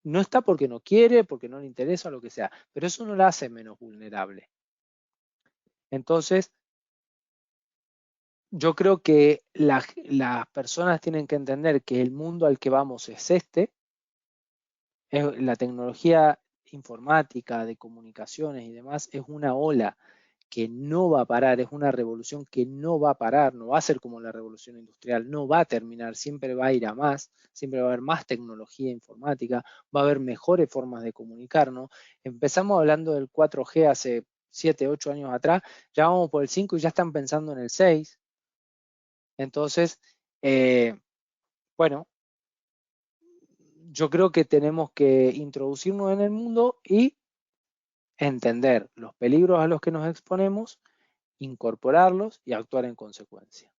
No está porque no quiere, porque no le interesa, lo que sea, pero eso no la hace menos vulnerable. Entonces, yo creo que las personas tienen que entender que el mundo al que vamos es la tecnología informática, de comunicaciones y demás, es una ola que no va a parar, es una revolución que no va a parar, no va a ser como la revolución industrial, no va a terminar, siempre va a ir a más, siempre va a haber más tecnología informática, va a haber mejores formas de comunicarnos. Empezamos hablando del 4G hace 7, 8 años atrás, ya vamos por el 5 y ya están pensando en el 6. Entonces, bueno, yo creo que tenemos que introducirnos en el mundo y entender los peligros a los que nos exponemos, incorporarlos y actuar en consecuencia.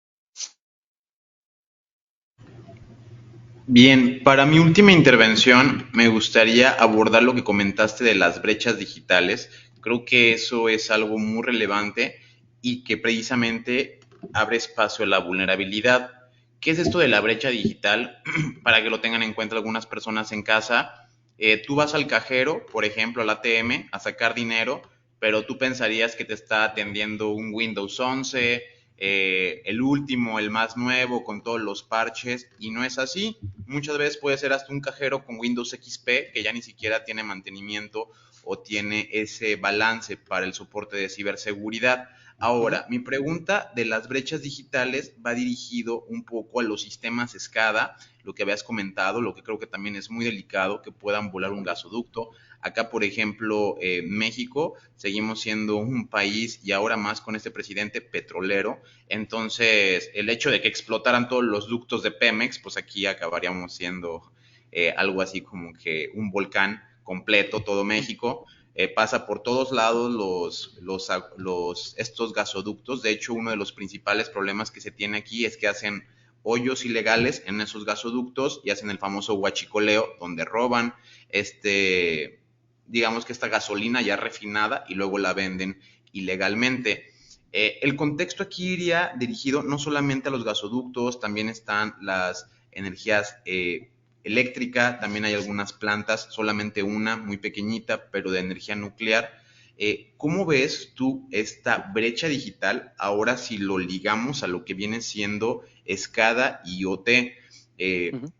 Bien, para mi última intervención me gustaría abordar lo que comentaste de las brechas digitales. Creo que eso es algo muy relevante y que precisamente abre espacio a la vulnerabilidad. ¿Qué es esto de la brecha digital? Para que lo tengan en cuenta algunas personas en casa. Tú vas al cajero, por ejemplo, al ATM, a sacar dinero, pero tú pensarías que te está atendiendo un Windows 11, el último, el más nuevo, con todos los parches, y no es así. Muchas veces puede ser hasta un cajero con Windows XP que ya ni siquiera tiene mantenimiento o tiene ese balance para el soporte de ciberseguridad. Ahora, mi pregunta de las brechas digitales va dirigido un poco a los sistemas SCADA, lo que habías comentado, lo que creo que también es muy delicado, que puedan volar un gasoducto. Acá, por ejemplo, México, seguimos siendo un país y ahora más con este presidente petrolero. Entonces, el hecho de que explotaran todos los ductos de Pemex, pues aquí acabaríamos siendo algo así como que un volcán completo, todo México. Pasa por todos lados estos gasoductos. De hecho, uno de los principales problemas que se tiene aquí es que hacen hoyos ilegales en esos gasoductos y hacen el famoso huachicoleo, donde roban digamos que esta gasolina ya refinada y luego la venden ilegalmente. El contexto aquí iría dirigido no solamente a los gasoductos, también están las energías eléctrica, también hay algunas plantas, solamente una muy pequeñita, pero de energía nuclear. ¿Cómo ves tú esta brecha digital ahora si lo ligamos a lo que viene siendo SCADA y IoT?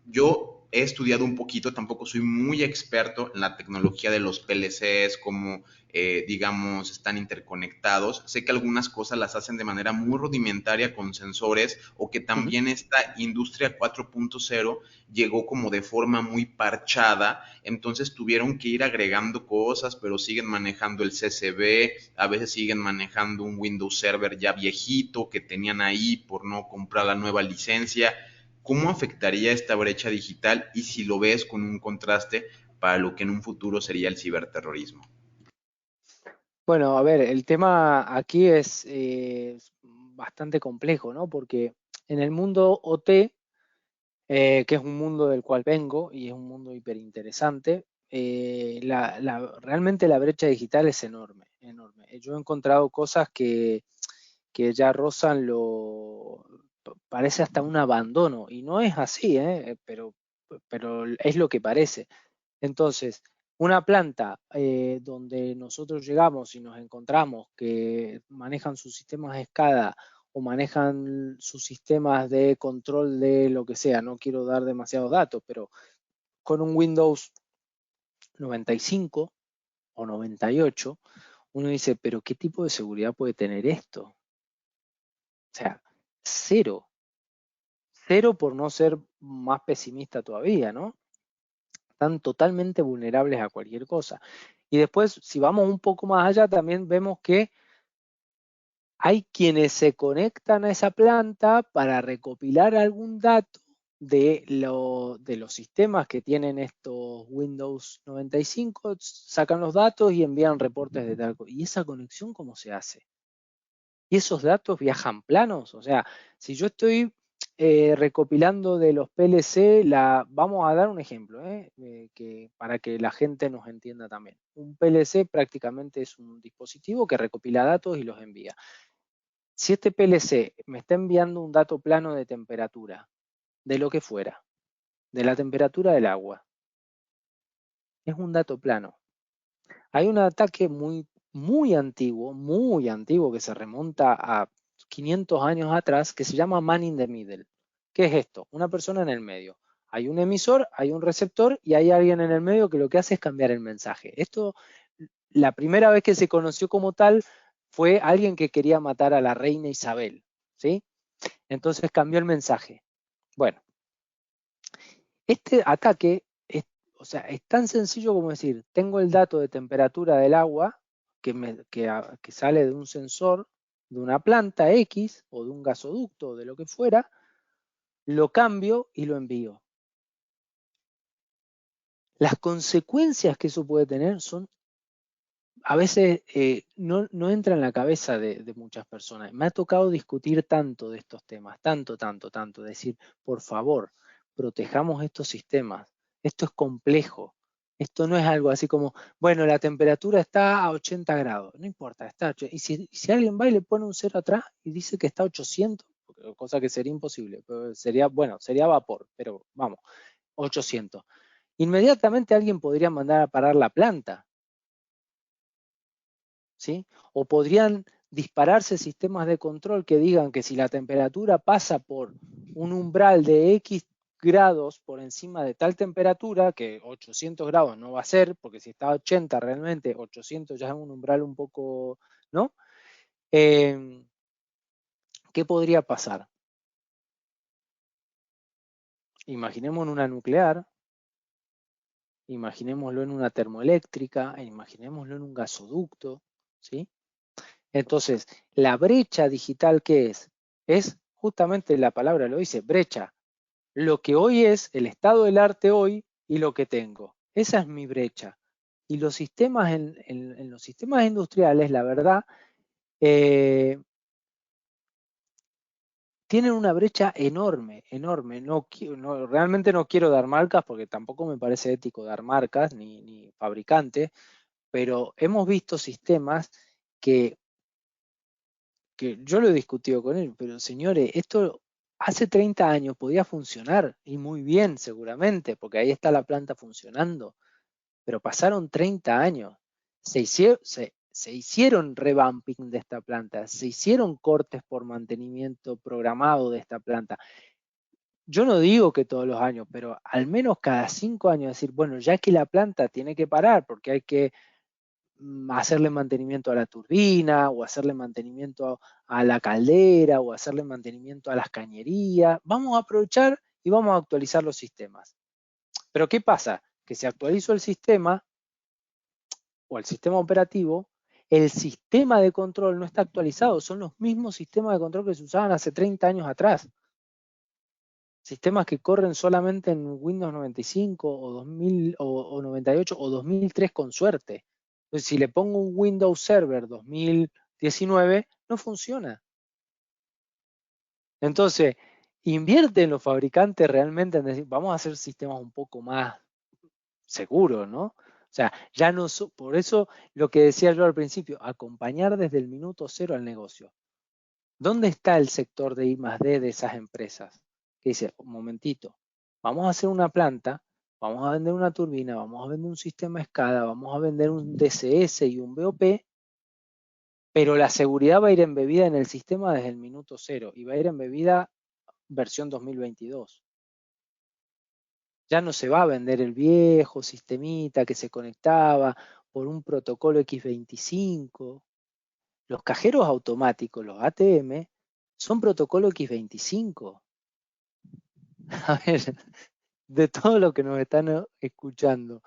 Yo he estudiado un poquito, tampoco soy muy experto en la tecnología de los PLCs, cómo, digamos, están interconectados. Sé que algunas cosas las hacen de manera muy rudimentaria con sensores, o que también esta industria 4.0 llegó como de forma muy parchada, entonces tuvieron que ir agregando cosas, pero siguen manejando el CCB, a veces siguen manejando un Windows Server ya viejito que tenían ahí por no comprar la nueva licencia. ¿Cómo afectaría esta brecha digital y si lo ves con un contraste para lo que en un futuro sería el ciberterrorismo? Bueno, a ver, el tema aquí es bastante complejo, ¿no? Porque en el mundo OT, que es un mundo del cual vengo y es un mundo hiperinteresante, realmente la brecha digital es enorme, enorme. Yo he encontrado cosas que ya rozan parece hasta un abandono, y no es así, pero es lo que parece. Entonces, una planta donde nosotros llegamos y nos encontramos que manejan sus sistemas SCADA o manejan sus sistemas de control de lo que sea, no quiero dar demasiados datos, pero con un Windows 95 o 98, uno dice, pero ¿qué tipo de seguridad puede tener esto? O sea, cero. Cero por no ser más pesimista todavía, ¿no? Están totalmente vulnerables a cualquier cosa. Y después, si vamos un poco más allá, también vemos que hay quienes se conectan a esa planta para recopilar algún dato de los sistemas que tienen estos Windows 95, sacan los datos y envían reportes de tal cosa. ¿Y esa conexión cómo se hace? ¿Y esos datos viajan planos? O sea, si yo estoy recopilando de los PLC, vamos a dar un ejemplo, para que la gente nos entienda también. Un PLC prácticamente es un dispositivo que recopila datos y los envía. Si este PLC me está enviando un dato plano de temperatura, de lo que fuera, de la temperatura del agua, es un dato plano. Hay un ataque muy antiguo, que se remonta a 500 años atrás, que se llama Man in the Middle. ¿Qué es esto? Una persona en el medio. Hay un emisor, hay un receptor y hay alguien en el medio que lo que hace es cambiar el mensaje. Esto, la primera vez que se conoció como tal, fue alguien que quería matar a la reina Isabel, ¿sí? Entonces cambió el mensaje. Bueno, este ataque o sea, es tan sencillo como decir, tengo el dato de temperatura del agua que sale de un sensor de una planta X o de un gasoducto o de lo que fuera, lo cambio y lo envío. Las consecuencias que eso puede tener son, a veces no entra en la cabeza de muchas personas. Me ha tocado discutir tanto de estos temas, tanto, decir, por favor, protejamos estos sistemas. Esto es complejo. Esto no es algo así como, bueno, la temperatura está a 80 grados, no importa, está. Y si alguien va y le pone un cero atrás y dice que está a 800, cosa que sería imposible, pero sería vapor, pero vamos, 800. Inmediatamente alguien podría mandar a parar la planta. ¿sí? O podrían dispararse sistemas de control que digan que si la temperatura pasa por un umbral de X grados por encima de tal temperatura, que 800 grados no va a ser, porque si está a 80 realmente, 800 ya es un umbral un poco, ¿no? ¿Qué podría pasar? Imaginemos en una nuclear, imaginémoslo en una termoeléctrica, imaginémoslo en un gasoducto, ¿sí? Entonces, la brecha digital, ¿qué es? Es justamente la palabra lo dice, brecha. Lo que hoy es el estado del arte hoy y lo que tengo. Esa es mi brecha. Y los sistemas en los sistemas industriales, la verdad, tienen una brecha enorme, enorme. Realmente no quiero dar marcas porque tampoco me parece ético dar marcas ni fabricantes, pero hemos visto sistemas que yo lo he discutido con él, pero señores, esto hace 30 años podía funcionar y muy bien seguramente, porque ahí está la planta funcionando, pero pasaron 30 años, se hicieron revamping de esta planta, se hicieron cortes por mantenimiento programado de esta planta. Yo no digo que todos los años, pero al menos cada 5 años decir, bueno, ya que la planta tiene que parar porque hay que hacerle mantenimiento a la turbina o hacerle mantenimiento a la caldera o hacerle mantenimiento a las cañerías. Vamos a aprovechar y vamos a actualizar los sistemas. Pero ¿qué pasa? Que si actualizo el sistema o el sistema operativo, el sistema de control no está actualizado. Son los mismos sistemas de control que se usaban hace 30 años atrás. Sistemas que corren solamente en Windows 95 o 2000 o 98 o 2003 con suerte. Entonces, si le pongo un Windows Server 2019, no funciona. Entonces, invierten los fabricantes realmente en decir, vamos a hacer sistemas un poco más seguros, ¿no? O sea, ya no, por eso lo que decía yo al principio, acompañar desde el minuto cero al negocio. ¿Dónde está el sector de I+D de esas empresas? Que dice, un momentito, vamos a hacer una planta, vamos a vender una turbina, vamos a vender un sistema SCADA, vamos a vender un DCS y un BOP, pero la seguridad va a ir embebida en el sistema desde el minuto cero y va a ir embebida versión 2022. Ya no se va a vender el viejo sistemita que se conectaba por un protocolo X25. Los cajeros automáticos, los ATM, son protocolo X25. A ver, de todo lo que nos están escuchando,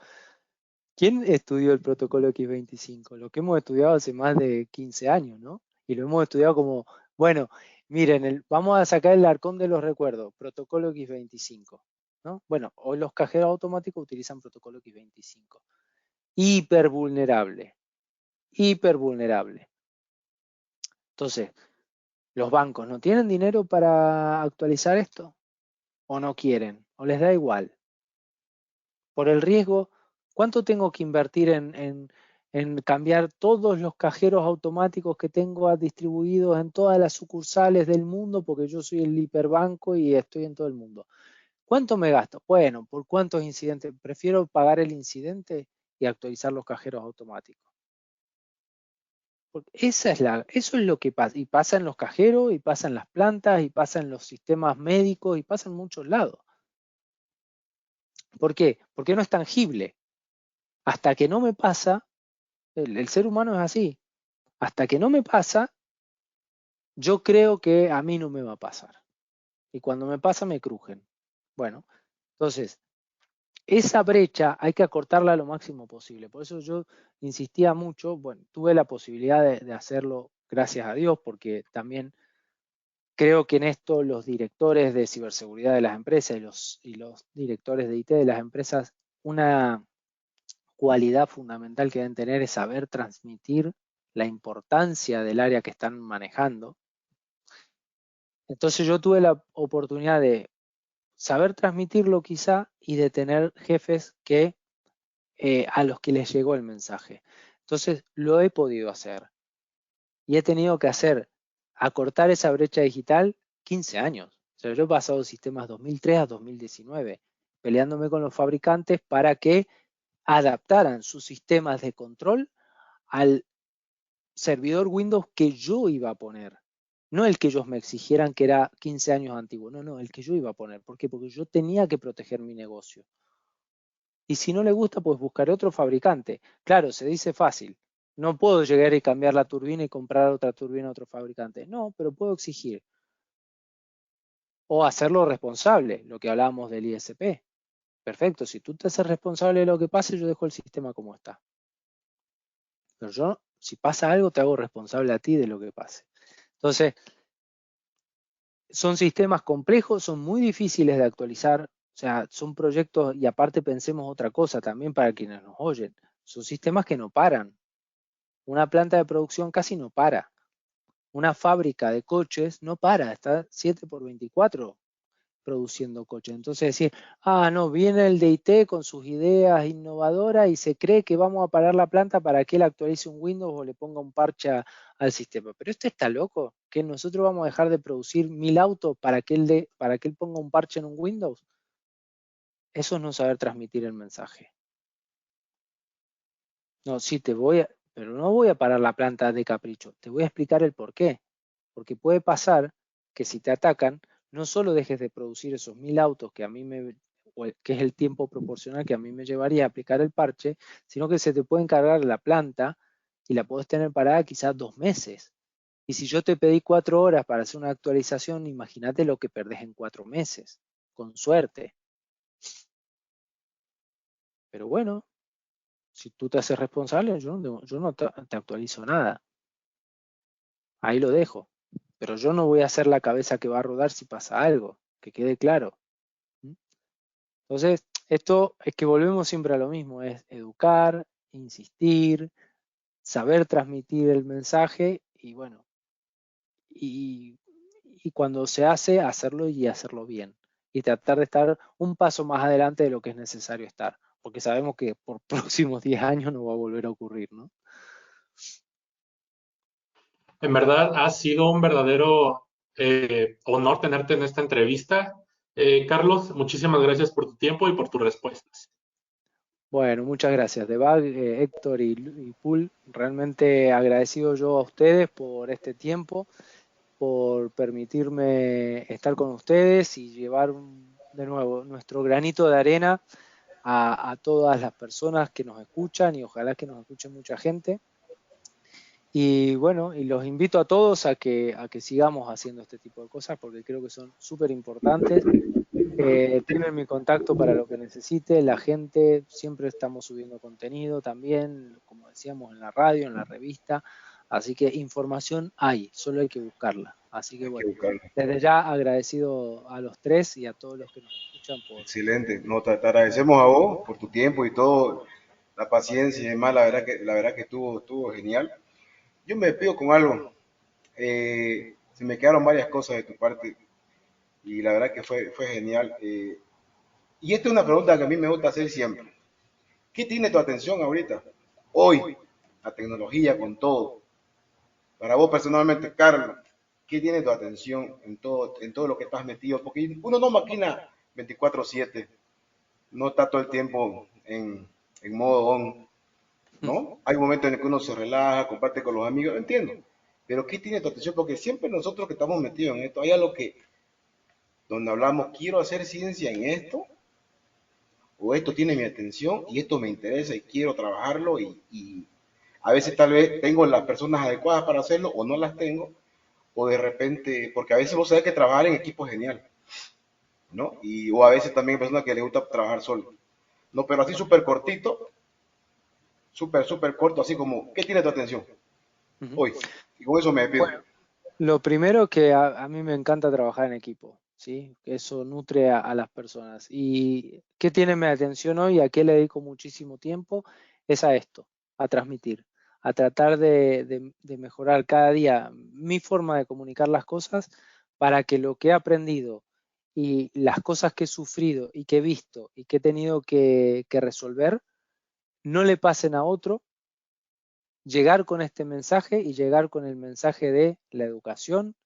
¿quién estudió el protocolo X25? Lo que hemos estudiado hace más de 15 años, ¿no? Y lo hemos estudiado como, bueno, miren, vamos a sacar el arcón de los recuerdos, protocolo X25, ¿no? Bueno, hoy los cajeros automáticos utilizan protocolo X25. Hiper vulnerable. Entonces, ¿los bancos no tienen dinero para actualizar esto? ¿O no quieren? ¿O les da igual? Por el riesgo, ¿cuánto tengo que invertir en cambiar todos los cajeros automáticos que tengo distribuidos en todas las sucursales del mundo? Porque yo soy el hiperbanco y estoy en todo el mundo. ¿Cuánto me gasto? Bueno, ¿por cuántos incidentes? Prefiero pagar el incidente y actualizar los cajeros automáticos. Porque eso es lo que pasa. Y pasa en los cajeros, y pasa en las plantas, y pasa en los sistemas médicos, y pasa en muchos lados. ¿Por qué? Porque no es tangible. Hasta que no me pasa, el ser humano es así. Hasta que no me pasa, yo creo que a mí no me va a pasar. Y cuando me pasa, me crujen. Bueno, entonces, esa brecha hay que acortarla lo máximo posible. Por eso yo insistía mucho, bueno, tuve la posibilidad de hacerlo, gracias a Dios, porque también creo que en esto los directores de ciberseguridad de las empresas y los directores de IT de las empresas, una cualidad fundamental que deben tener es saber transmitir la importancia del área que están manejando. Entonces yo tuve la oportunidad de saber transmitirlo quizá y de tener jefes que a los que les llegó el mensaje. Entonces lo he podido hacer y he tenido que acortar esa brecha digital 15 años. O sea, yo he pasado sistemas 2003 a 2019 peleándome con los fabricantes para que adaptaran sus sistemas de control al servidor Windows que yo iba a poner. No el que ellos me exigieran que era 15 años antiguo. No, el que yo iba a poner. ¿Por qué? Porque yo tenía que proteger mi negocio. Y si no le gusta, pues buscaré otro fabricante. Claro, se dice fácil. No puedo llegar y cambiar la turbina y comprar otra turbina a otro fabricante. No, pero puedo exigir. O hacerlo responsable, lo que hablábamos del ISP. Perfecto, si tú te haces responsable de lo que pase, yo dejo el sistema como está. Pero yo, si pasa algo, te hago responsable a ti de lo que pase. Entonces, son sistemas complejos, son muy difíciles de actualizar. O sea, son proyectos, y aparte pensemos otra cosa también para quienes nos oyen. Son sistemas que no paran. Una planta de producción casi no para. Una fábrica de coches no para, está 7 por 24 produciendo coches. Entonces decir, no, viene el DIT con sus ideas innovadoras y se cree que vamos a parar la planta para que él actualice un Windows o le ponga un parche al sistema. Pero este está loco, que nosotros vamos a dejar de producir 1000 autos para que él ponga un parche en un Windows. Eso es no saber transmitir el mensaje. No, sí, pero no voy a parar la planta de capricho, te voy a explicar el por qué. Porque puede pasar que si te atacan, no solo dejes de producir esos 1000 autos que que es el tiempo proporcional que a mí me llevaría a aplicar el parche, sino que se te puede encargar la planta y la puedes tener parada quizás 2 meses. Y si yo te pedí 4 horas para hacer una actualización, imagínate lo que perdés en 4 meses, con suerte. Pero bueno, si tú te haces responsable, yo no te actualizo nada. Ahí lo dejo. Pero yo no voy a ser la cabeza que va a rodar si pasa algo, que quede claro. Entonces, esto es que volvemos siempre a lo mismo, es educar, insistir, saber transmitir el mensaje y bueno, y cuando se hace, hacerlo y hacerlo bien. Y tratar de estar un paso más adelante de lo que es necesario estar, porque sabemos que por próximos 10 años no va a volver a ocurrir, ¿no? En verdad, ha sido un verdadero honor tenerte en esta entrevista. Carlos, muchísimas gracias por tu tiempo y por tus respuestas. Bueno, muchas gracias, Debag, Héctor y Pul. Realmente agradecido yo a ustedes por este tiempo, por permitirme estar con ustedes y llevar de nuevo nuestro granito de arena a todas las personas que nos escuchan y ojalá que nos escuche mucha gente. Y bueno, y los invito a todos a que sigamos haciendo este tipo de cosas porque creo que son súper importantes. Tienen mi contacto para lo que necesite, la gente, siempre estamos subiendo contenido también, como decíamos, en la radio, en la revista, así que información hay, solo hay que buscarla. Así que Hay que bueno, buscarlo. desde ya agradecido a los tres y a todos los que nos escuchan Excelente. No, te agradecemos a vos por tu tiempo y todo, la paciencia y demás. La verdad que estuvo genial. Yo me despido con algo. Se me quedaron varias cosas de tu parte y la verdad que fue genial. Y esta es una pregunta que a mí me gusta hacer siempre. ¿Qué tiene tu atención ahorita? Hoy, la tecnología con todo. Para vos personalmente, Carlos, ¿qué tiene tu atención en todo lo que estás metido? Porque uno no maquina 24/7, no está todo el tiempo en modo on, ¿no? Hay momentos en el que uno se relaja, comparte con los amigos, entiendo. Pero ¿qué tiene tu atención? Porque siempre nosotros que estamos metidos en esto, hay algo que, donde hablamos, quiero hacer ciencia en esto, o esto tiene mi atención y esto me interesa y quiero trabajarlo y a veces tal vez tengo las personas adecuadas para hacerlo o no las tengo, o de repente, porque a veces vos sabés que trabajar en equipo es genial, ¿no? O a veces también hay personas que les gusta trabajar solo. No, pero así súper cortito, súper corto, así como, ¿qué tiene tu atención hoy? Y con eso me despido. Bueno, lo primero que a mí me encanta trabajar en equipo, ¿sí? Eso nutre a las personas. ¿Y qué tiene mi atención hoy? ¿A qué le dedico muchísimo tiempo? Es a esto, a transmitir, a tratar de mejorar cada día mi forma de comunicar las cosas para que lo que he aprendido y las cosas que he sufrido y que he visto y que he tenido que resolver no le pasen a otro, llegar con este mensaje y llegar con el mensaje de la educación,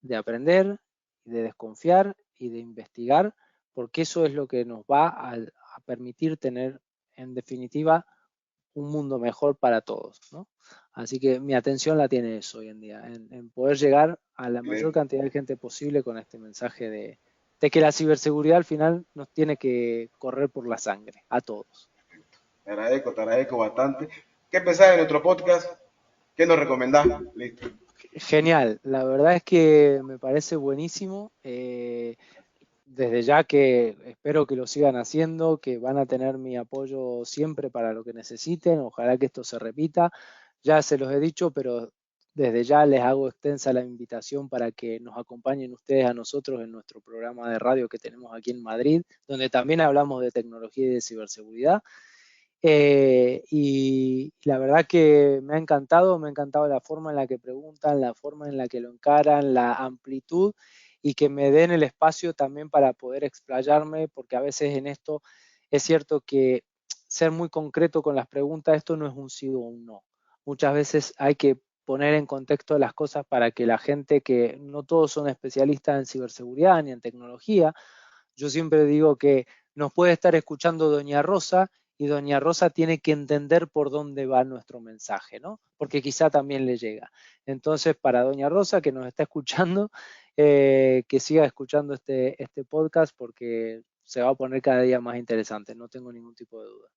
de aprender, de desconfiar y de investigar, porque eso es lo que nos va a permitir tener, en definitiva, un mundo mejor para todos, ¿no? Así que mi atención la tiene eso hoy en día, en poder llegar a la mayor cantidad de gente posible con este mensaje de que la ciberseguridad al final nos tiene que correr por la sangre, a todos. Te agradezco bastante. ¿Qué pensás de nuestro podcast? ¿Qué nos recomendás? Listo. Genial, la verdad es que me parece buenísimo. Desde ya que espero que lo sigan haciendo, que van a tener mi apoyo siempre para lo que necesiten. Ojalá que esto se repita. Ya se los he dicho, pero desde ya les hago extensa la invitación para que nos acompañen ustedes a nosotros en nuestro programa de radio que tenemos aquí en Madrid, donde también hablamos de tecnología y de ciberseguridad. Y la verdad que me ha encantado la forma en la que preguntan, la forma en la que lo encaran, la amplitud y que me den el espacio también para poder explayarme, porque a veces en esto es cierto que ser muy concreto con las preguntas, esto no es un sí o un no. Muchas veces hay que poner en contexto las cosas para que la gente, que no todos son especialistas en ciberseguridad ni en tecnología, yo siempre digo que nos puede estar escuchando Doña Rosa y Doña Rosa tiene que entender por dónde va nuestro mensaje, ¿no? Porque quizá también le llega. Entonces, para Doña Rosa, que nos está escuchando, que siga escuchando este podcast porque se va a poner cada día más interesante, no tengo ningún tipo de duda.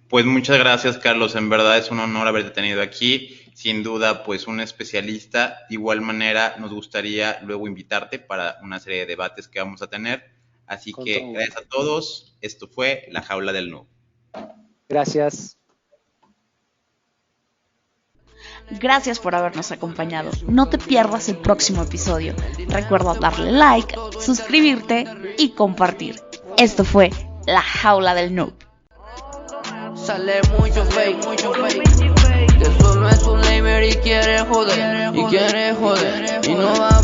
Pues muchas gracias, Carlos. En verdad es un honor haberte tenido aquí. Sin duda, pues un especialista. De igual manera, nos gustaría luego invitarte para una serie de debates que vamos a tener. Así que gracias a todos. Esto fue La Jaula del Noob. Gracias. Gracias por habernos acompañado. No te pierdas el próximo episodio. Recuerda darle like, suscribirte y compartir. Esto fue La Jaula del Noob. Sale mucho fake, que solo es un lamer y quiere joder, y no va